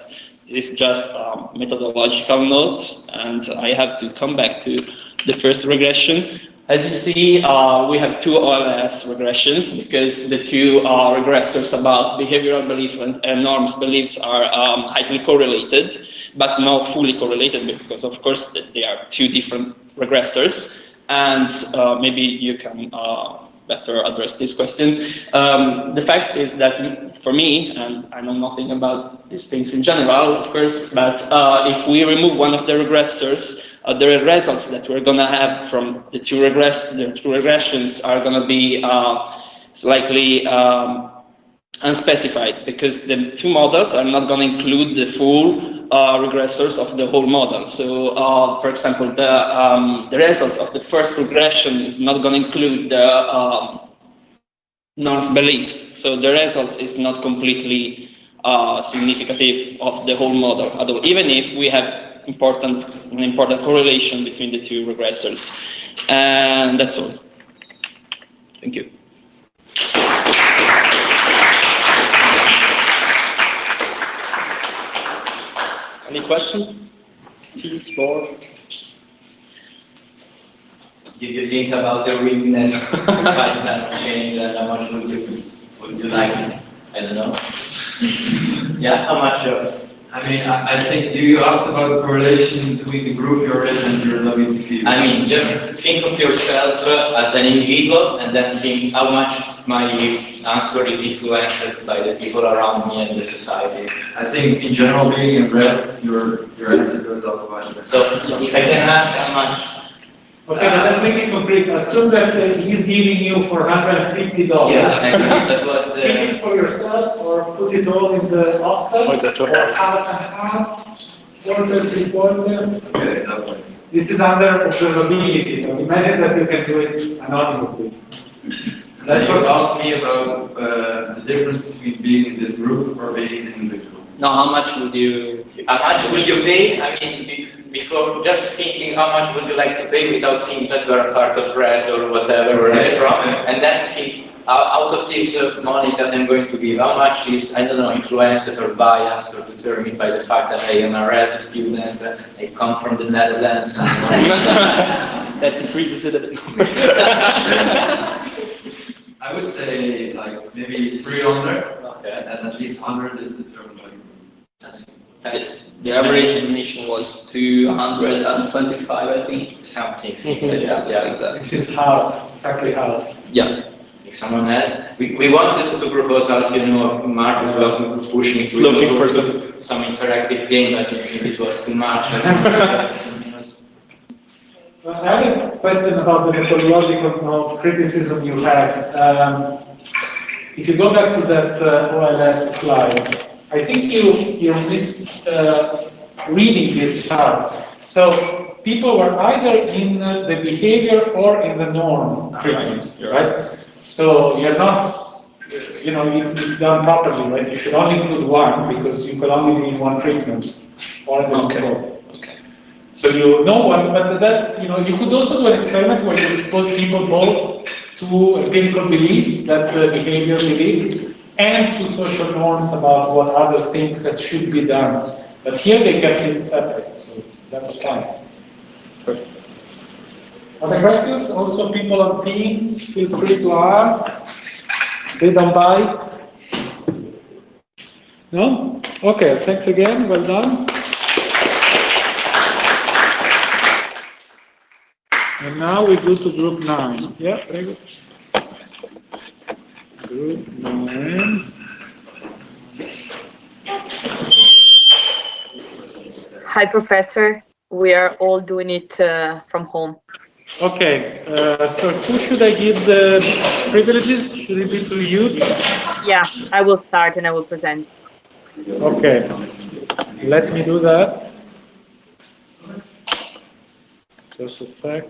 this is just a methodological note, and I have to come back to the first regression. As you see, we have two OLS regressions, because the two regressors about behavioral beliefs and norms beliefs are highly correlated, but not fully correlated, because of course they are two different regressors. And maybe you can better address this question. The fact is that for me, and I know nothing about these things in general, of course, but if we remove one of the regressors, the results that we're going to have from the two regressions are going to be slightly unspecified, because the two models are not going to include the full regressors of the whole model. So, for example, the results of the first regression is not going to include the norms beliefs. So the results is not completely significative of the whole model, although even if we have an important correlation between the two regressors. And that's all. Thank you. Any questions? Teams, board? Did you think about your willingness to fight climate change, and how much would you like it? I don't know. Yeah, how much? I mean, I think you asked about the correlation between the group you're in and your LGBTQ. I mean, just think of yourself as an individual, and then think how much my answer is influenced by the people around me and the society. I think in general, being in RESD, your answer goes all the way. So if I can ask how much. Okay, let's make it concrete. Assume that he's giving you $450. Yeah, that was the. Keep it for yourself, or put it all in the offset, or half and half, quarter, three-quarter. Okay, lovely. This is under observability. So imagine that you can do it anonymously. And then you asked me about the difference between being in this group or being an individual. No, how much will you pay? I mean, before just thinking how much would you like to pay without thinking that you are a part of RESD or whatever, okay. And then think out of this money that I'm going to give, how much is, I don't know, influenced or biased or determined by the fact that I am a RESD student, I come from the Netherlands. That decreases it a bit. I would say like maybe 300, Okay. and at least 100 is determined by group. The average admission was 225, I think. Something. Yeah, exactly. This is half, exactly half. Yeah. Someone else. We wanted to propose also, you know, Marcus was pushing to Looking for some interactive game, but I think it was too much. I have a question about the methodological criticism you have. If you go back to that OLS slide, I think you're reading this chart. So people were either in the behavior or in the norm treatments, right? So you're not, you know, it's done properly, right? You should only include one because you could only be in one treatment or in the control. Okay. So you know one, but that, you know, you could also do an experiment where you expose people both to empirical beliefs, that's a behavior belief, and to social norms about what others think that should be done. But here they kept it separate, so that's fine. Perfect. Other questions? Also, people on Teams, feel free to ask. They don't bite. No? Okay, thanks again. Well done. And now we go to group 9. Yeah, very good. Group 9. Hi, Professor. We are all doing it from home. Okay, so who should I give the privileges? Should it be to you? Yeah, I will start and I will present. Okay, let me do that. Just a sec.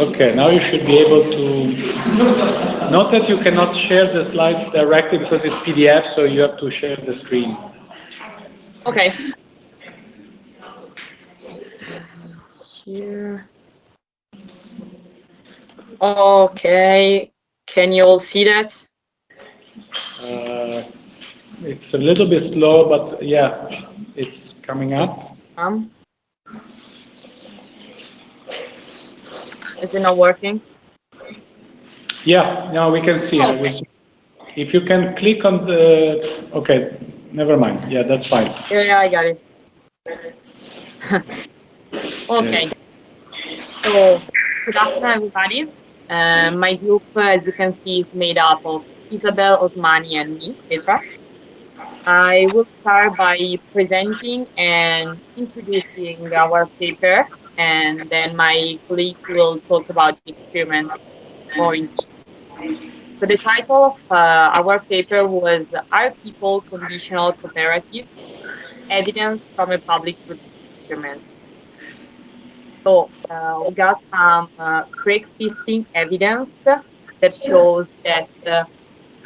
Okay, now you should be able to, note that you cannot share the slides directly because it's PDF, so you have to share the screen. Okay. Here. Okay. Can you all see that? It's a little bit slow, but yeah, it's coming up. Is it not working? Yeah, now we can see. Okay. If you can click on the, okay, never mind. Yeah, that's fine. Yeah, I got it. Okay. Yes. So, good afternoon, everybody. My group, as you can see, is made up of Isabel, Osmani, and me, Petra. I will start by presenting and introducing our paper, and then my colleagues will talk about the experiment more in detail. So the title of our paper was Are People Conditional Cooperative? Evidence from a Public Goods Experiment. So we got some pre-existing evidence that shows that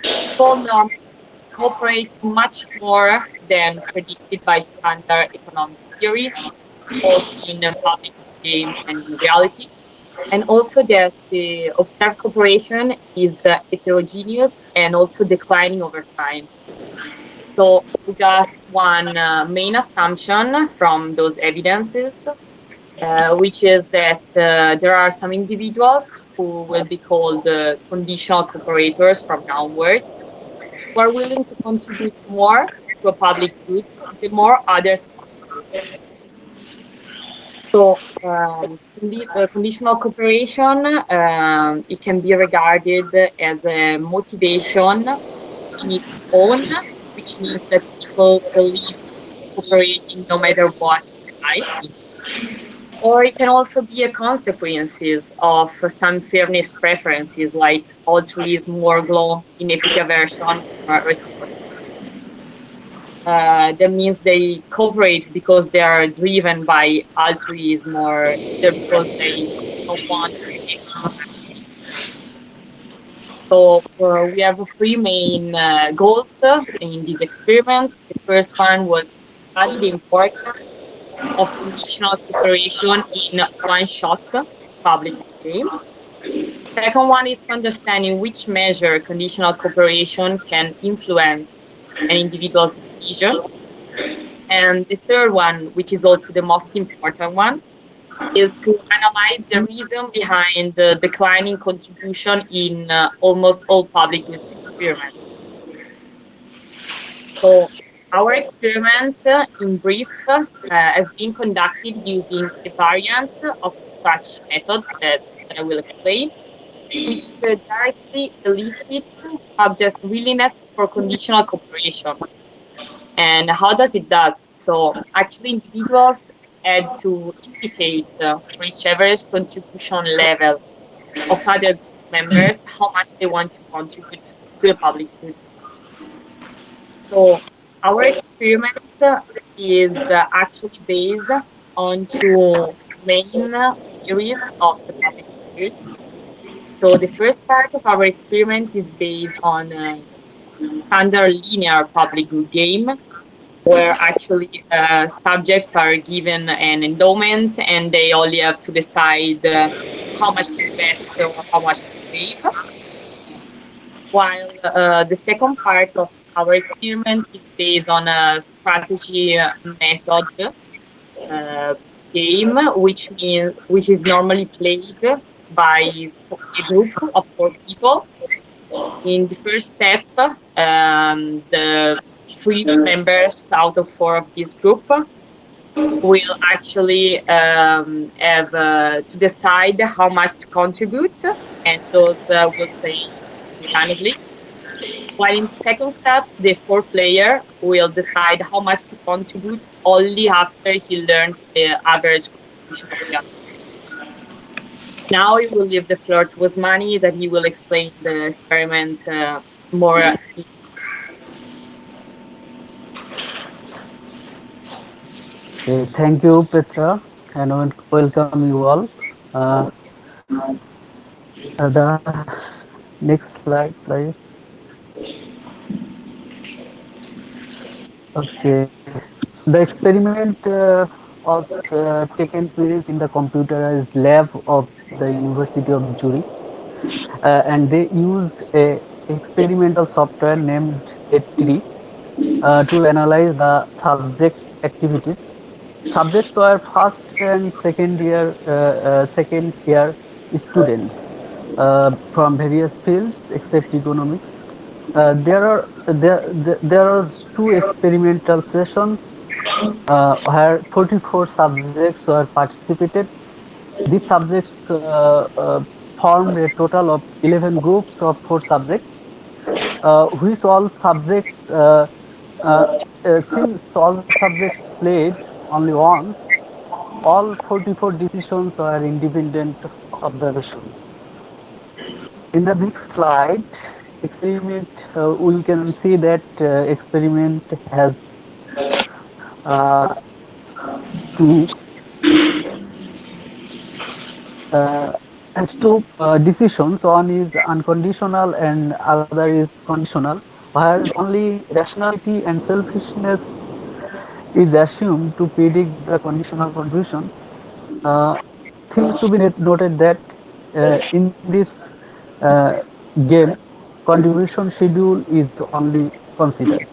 people normally cooperate much more than predicted by standard economic theory, both in public games and in reality. And also that the observed cooperation is heterogeneous and also declining over time. So we got one main assumption from those evidences, which is that there are some individuals who will be called conditional cooperators from now onwards, who are willing to contribute more to a public good the more others contribute. So conditional cooperation, it can be regarded as a motivation in its own, which means that people believe cooperating no matter what in life. Or it can also be a consequences of some fairness preferences like altruism, moral in epic aversion, or reciprocity. That means they cooperate because they are driven by altruism or either because they don't want to make So we have three main goals in this experiment. The first one was to study the importance of conditional cooperation in one-shot public game. Second one is to understand in which measure conditional cooperation can influence an individual's decision. And the third one, which is also the most important one, is to analyze the reason behind the declining contribution in almost all public goods experiments. So our experiment, in brief, has been conducted using a variant of the strategy method that I will explain, which directly elicits subject willingness for conditional cooperation. And how does it do? So actually individuals had to indicate for each average contribution level of other group members how much they want to contribute to the public good. So our experiment is actually based on two main theories of the public goods. So the first part of our experiment is based on a standard linear public good game, where actually subjects are given an endowment and they only have to decide how much to invest or how much to save. While the second part of our experiment is based on a strategy method game, which is normally played by a group of 4 people. In the first step, the 3 members out of 4 of this group will actually have to decide how much to contribute, and those will play mechanically. While in the second step, the 4th player will decide how much to contribute only after he learned the average contribution of the other. Now I will leave the floor to Osmani that he will explain the experiment more. Thank you, Petra, and welcome you all. The next slide, please. Okay. The experiment was taken place in the computerized lab of the University of Zurich, and they used a experimental software named Z3 to analyze the subjects' activities. Subjects were first and second year students from various fields except economics. There are two experimental sessions where 44 subjects were participated. These subjects formed a total of 11 groups of 4 subjects, which all subjects, uh, since all subjects played only once, all 44 decisions were independent observations. In the next slide, experiment, we can see that experiment uh, two uh, has two decisions. One is unconditional and other is conditional, where only rationality and selfishness is assumed to predict the conditional contribution. Uh, Things to be noted that in this uh, game, contribution schedule is only considered.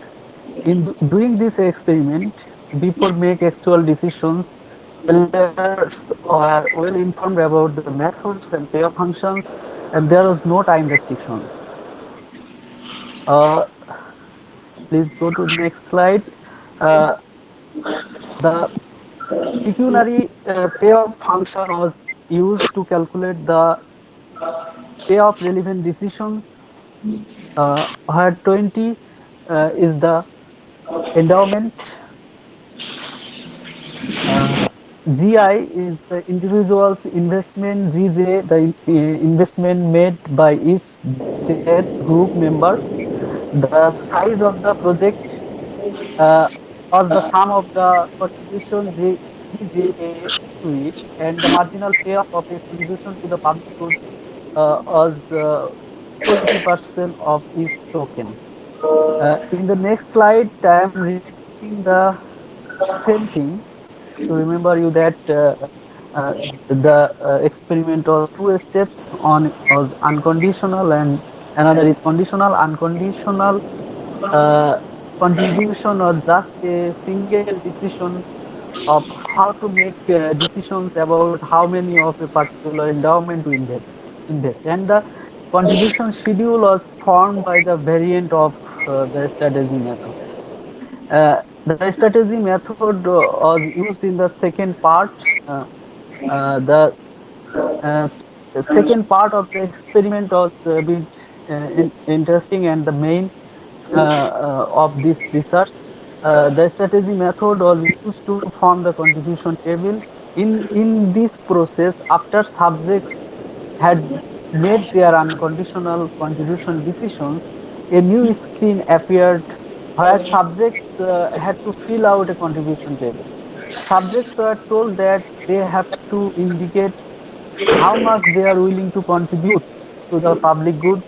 In doing this experiment, before make actual decisions, the learners are well informed about the methods and payoff functions, and there is no time restrictions. Uh, Please go to the next slide. Uh, the pecuniary payoff function was used to calculate the payoff relevant decisions, where 20 is the endowment. GI is the individual's investment, GJ the investment made by each Z group member. The size of the project was the sum of the contribution GJA to it, and the marginal payoff of a contribution to the public good was 20% of each token. In the next slide, I am repeating the same thing to remember you that the experiment was 2 steps. On was unconditional and another is conditional. Unconditional contribution or just a single decision of how to make decisions about how many of a particular endowment to invest, and the contribution schedule was formed by the variant of the strategy method. The strategy method was used in the second part. The second part of the experiment was a bit interesting, and the main of this research. The strategy method was used to form the contribution table. In this process, after subjects had made their unconditional contribution decisions, a new screen appeared where subjects had to fill out a contribution table. Subjects were told that they have to indicate how much they are willing to contribute to the public good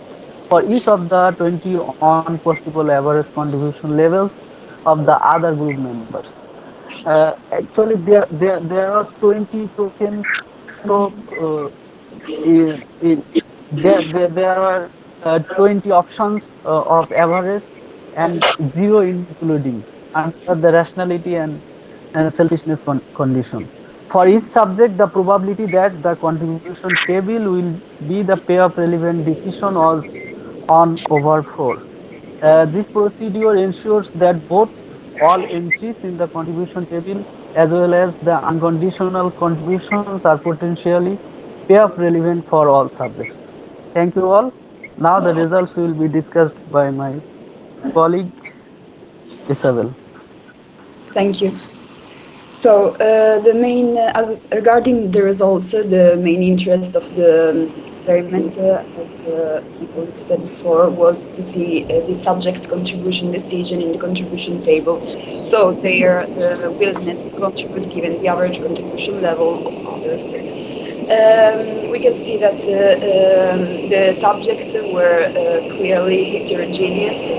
for each of the 21 possible average contribution levels of the other group members. Actually, there are 20 tokens, so there are 20 options of average and 0 including under the rationality and selfishness condition. For each subject, the probability that the contribution table will be the payoff relevant decision was 1 over 4. This procedure ensures that both all entries in the contribution table as well as the unconditional contributions are potentially payoff relevant for all subjects. Thank you all. Now the results will be discussed by my colleague Isabel. Thank you. So the main, regarding the results, the main interest of the experiment, as my colleague said before, was to see the subject's contribution decision in the contribution table. So their willingness to contribute given the average contribution level of others. We can see that the subjects were clearly heterogeneous,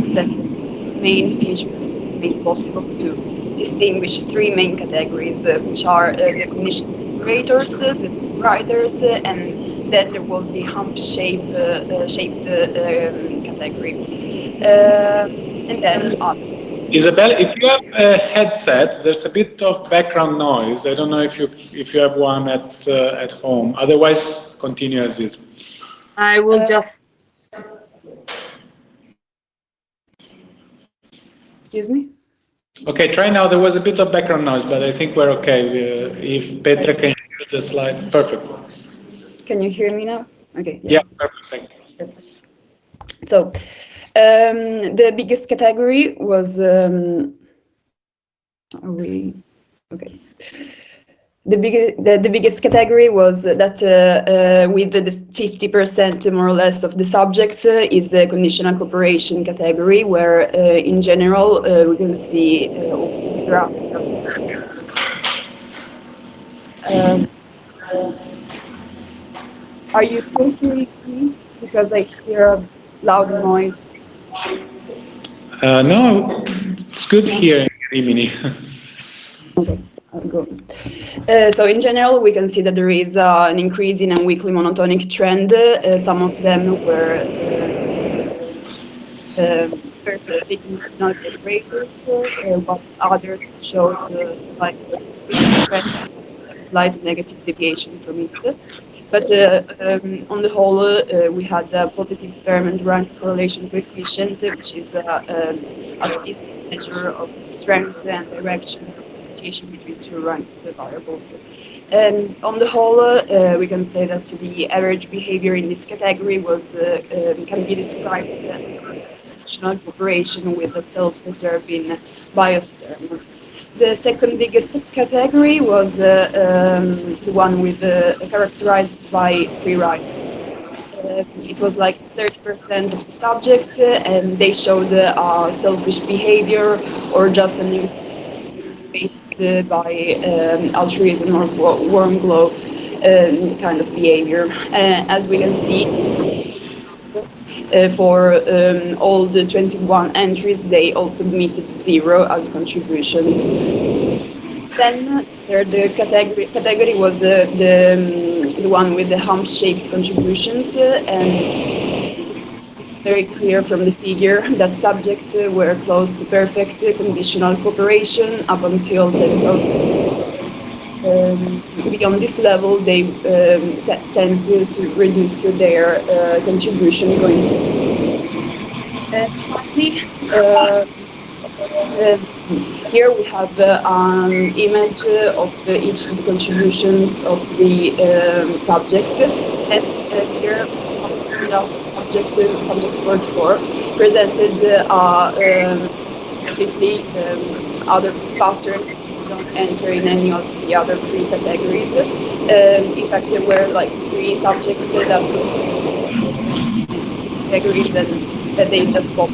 presented main features. made it possible to distinguish three main categories, which are the condition operators, the riders, and then there was the hump-shaped category. And then Isabel, if you have a headset, there's a bit of background noise. I don't know if you have one at home. Otherwise, continue as is. I will just. Excuse me? Okay, try now. There was a bit of background noise, but I think we're okay. If Petra can share the slide, perfect. Can you hear me now? Okay. Yes. Yeah, perfect. Perfect. So, the biggest category was. Are we okay? The biggest category was that with the 50% more or less of the subjects is the conditional cooperation category, where in general we can see also the graph. Are you still hearing me? Because I hear a loud noise. No, it's good hearing, Rimini. Okay. I'll go. So in general, we can see that there is an increase in a weekly monotonic trend. Some of them were perfectly conditional operators, but others showed slight negative deviation from it. But on the whole, we had a positive experiment rank correlation coefficient, which is a statistic measure of strength and direction of association between two ranked variables. On the whole, we can say that the average behavior in this category was can be described as conditional cooperation with a self-preserving bias term. The second biggest category was the one with characterized by free riders. It was like 30% of the subjects, and they showed selfish behavior or just an based by altruism or warm glow kind of behavior. As we can see, for all the 21 entries, they all submitted 0 as contribution. Then the category was the one with the hump-shaped contributions, and it's very clear from the figure that subjects were close to perfect conditional cooperation up until 10th. Beyond this level, they tend to reduce their contribution going forward. Finally, here we have an image of each of the contributions of the subjects, and here subject 44 presented completely other pattern. Don't enter in any of the other 3 categories. In fact, there were like 3 subjects that categories, and they just popped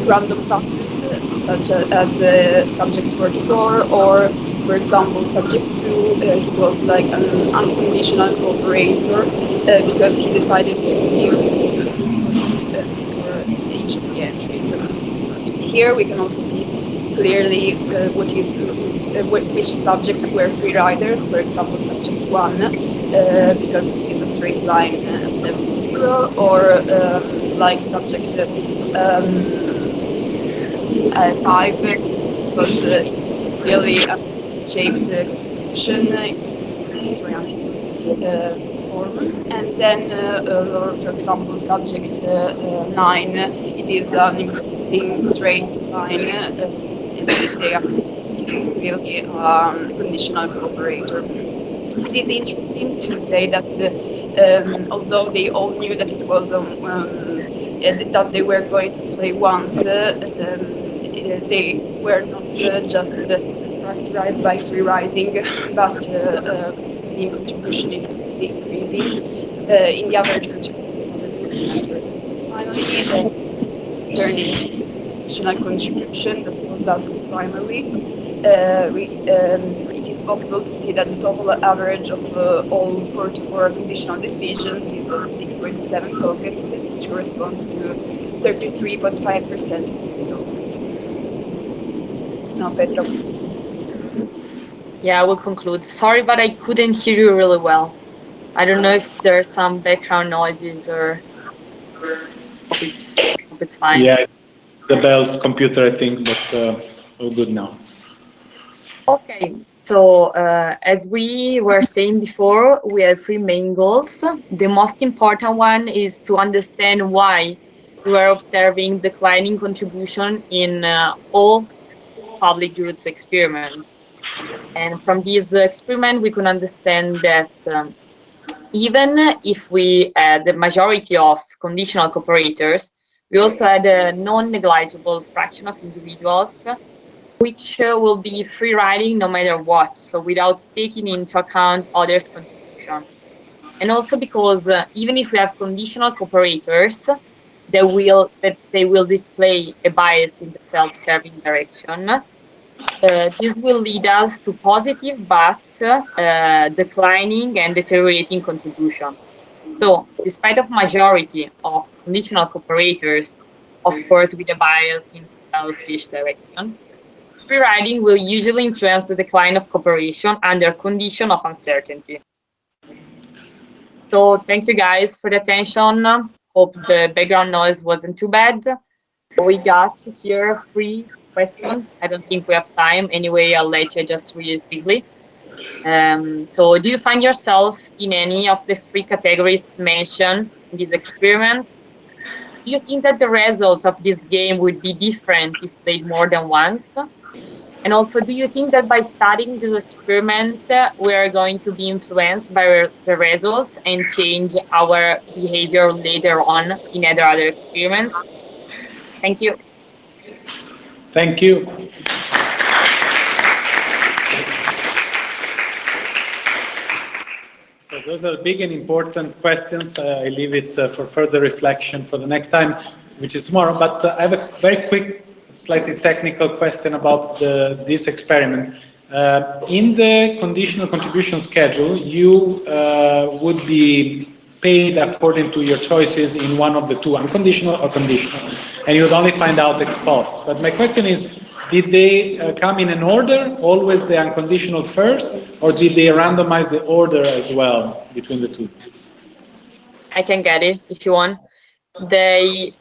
random patterns, such as subject 44, or for example, subject 2. He was like an unconditional cooperator because he decided to give for each of the entries. Here we can also see clearly which subjects were free riders. For example, subject 1, because it is a straight line at level 0, or like subject 5 was really a shaped contribution form. And then, for example, subject 9, it is an increasing straight line. It is really a conditional cooperator. It is interesting to say that although they all knew that it was that they were going to play once, they were not just characterized by free riding, but the contribution is completely increasing in the average contribution. Finally, concerning additional contribution that was asked primarily, it is possible to see that the total average of all 44 conditional decisions is 6.7 tokens, which corresponds to 33.5% of the total. Now, Petra. Yeah, I will conclude. Sorry, but I couldn't hear you really well. I don't know if there's some background noises or hope it's fine. Yeah, the Bell's computer, I think, but all good now. Okay, so as we were saying before, we have three main goals. The most important one is to understand why we are observing declining contribution in all public goods experiments. And from this experiment, we can understand that even if we had the majority of conditional cooperators, we also had a non-negligible fraction of individuals which will be free riding no matter what, so without taking into account others' contribution. And also because even if we have conditional cooperators, they will display a bias in the self-serving direction. This will lead us to positive but declining and deteriorating contribution. So, despite of majority of conditional cooperators, of course with a bias in selfish direction, free riding will usually influence the decline of cooperation under condition of uncertainty. So thank you guys for the attention. Hope the background noise wasn't too bad. We got here 3 questions. I don't think we have time. Anyway, I'll let you just read it quickly. So do you find yourself in any of the 3 categories mentioned in this experiment? Do you think that the results of this game would be different if played more than once? And also, do you think that by studying this experiment, we are going to be influenced by the results and change our behavior later on in other experiments? Thank you. Thank you. So those are big and important questions. I leave it for further reflection for the next time, which is tomorrow. But I have a very quick, slightly technical question about this experiment. In the conditional contribution schedule, you would be paid according to your choices in one of the 2, unconditional or conditional, and you would only find out ex post. But my question is, did they come in an order, always the unconditional first, or did they randomize the order as well between the 2? I can get it if you want. They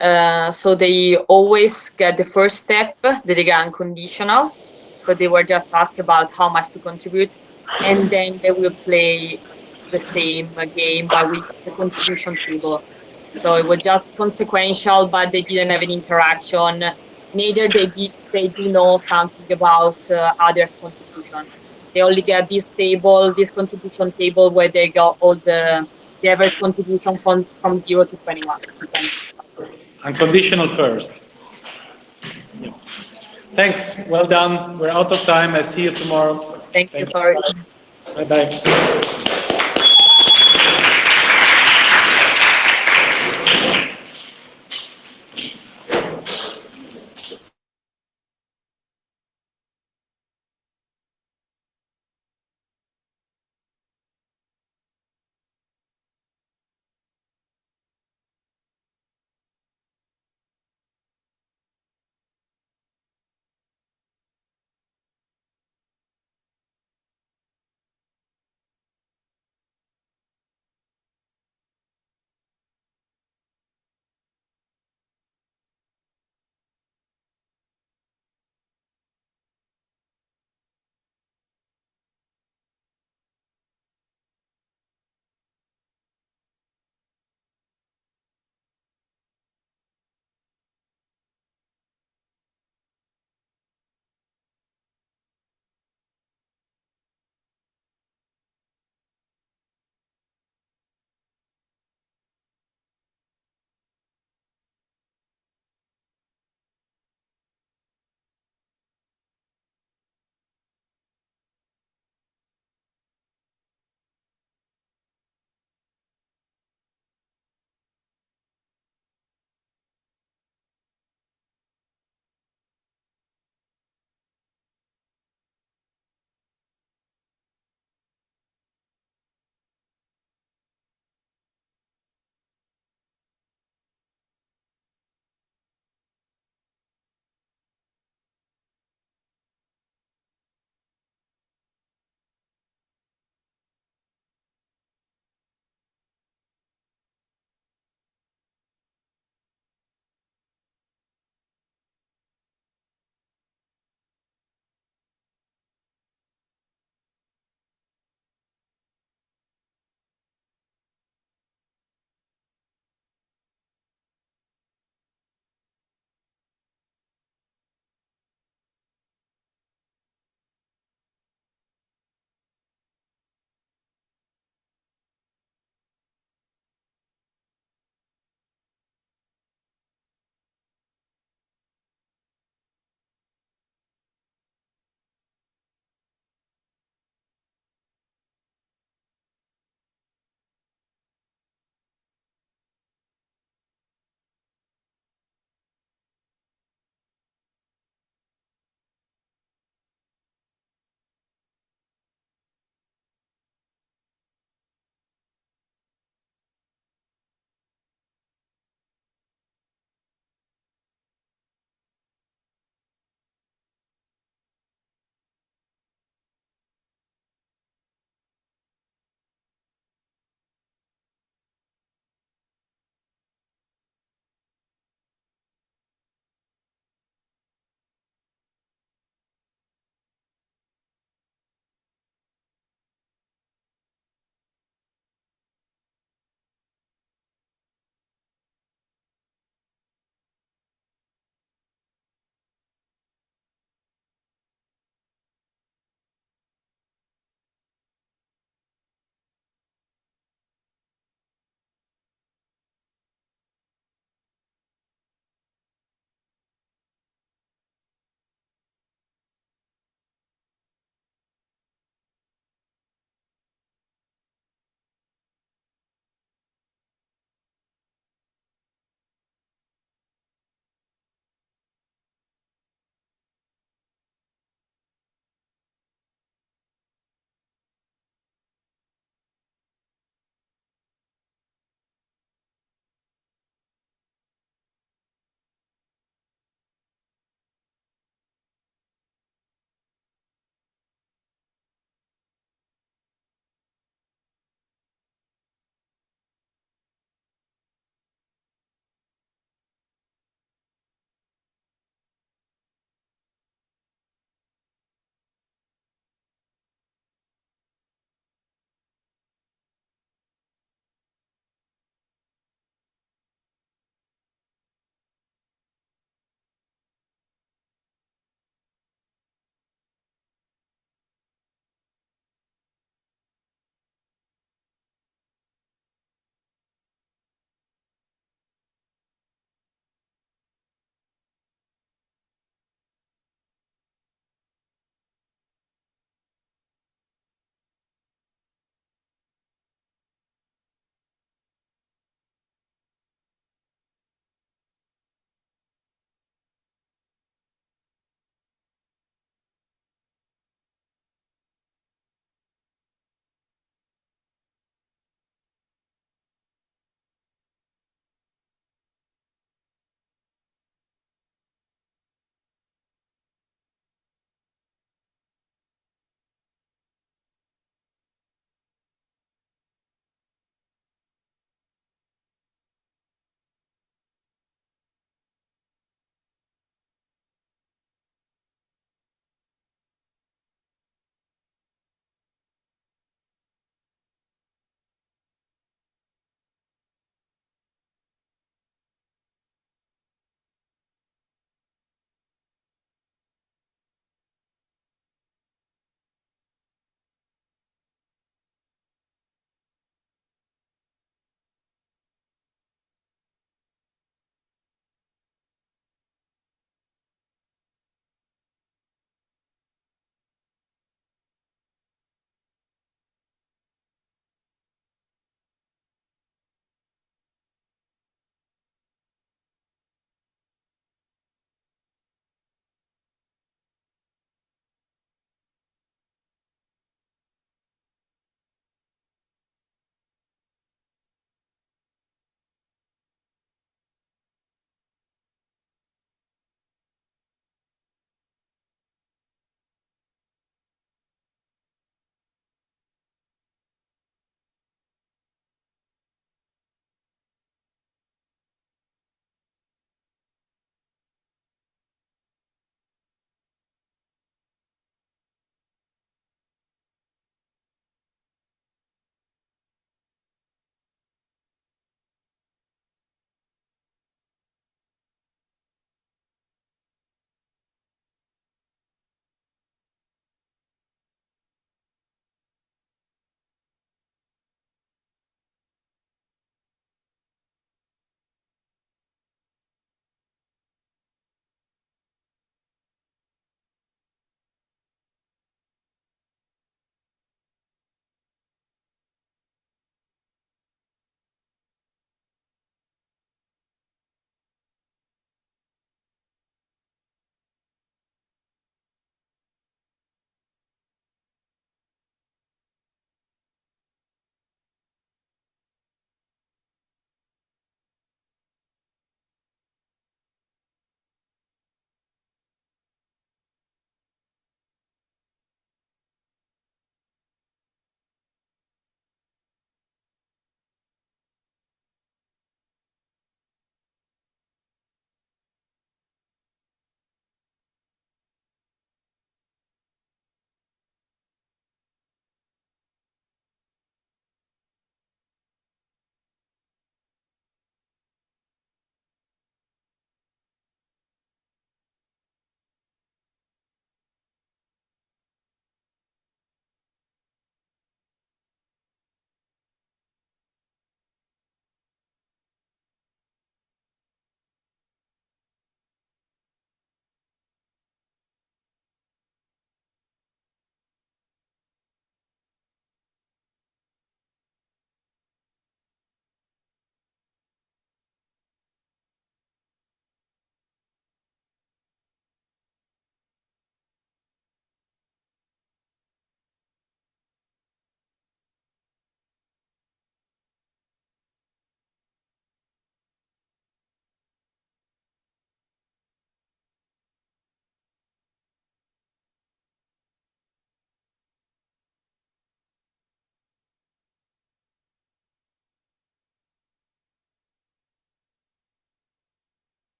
so they always get the first step, they get unconditional. So they were just asked about how much to contribute, and then they will play the same game, but with the contribution table. So it was just consequential, but they didn't have an interaction. Neither they do know something about others' contribution. They only get this table, this contribution table, where they got all the average contribution from 0 to 21. Unconditional first. Yeah. Thanks. Well done. We're out of time. I see you tomorrow. Thank you. Sorry. Bye-bye.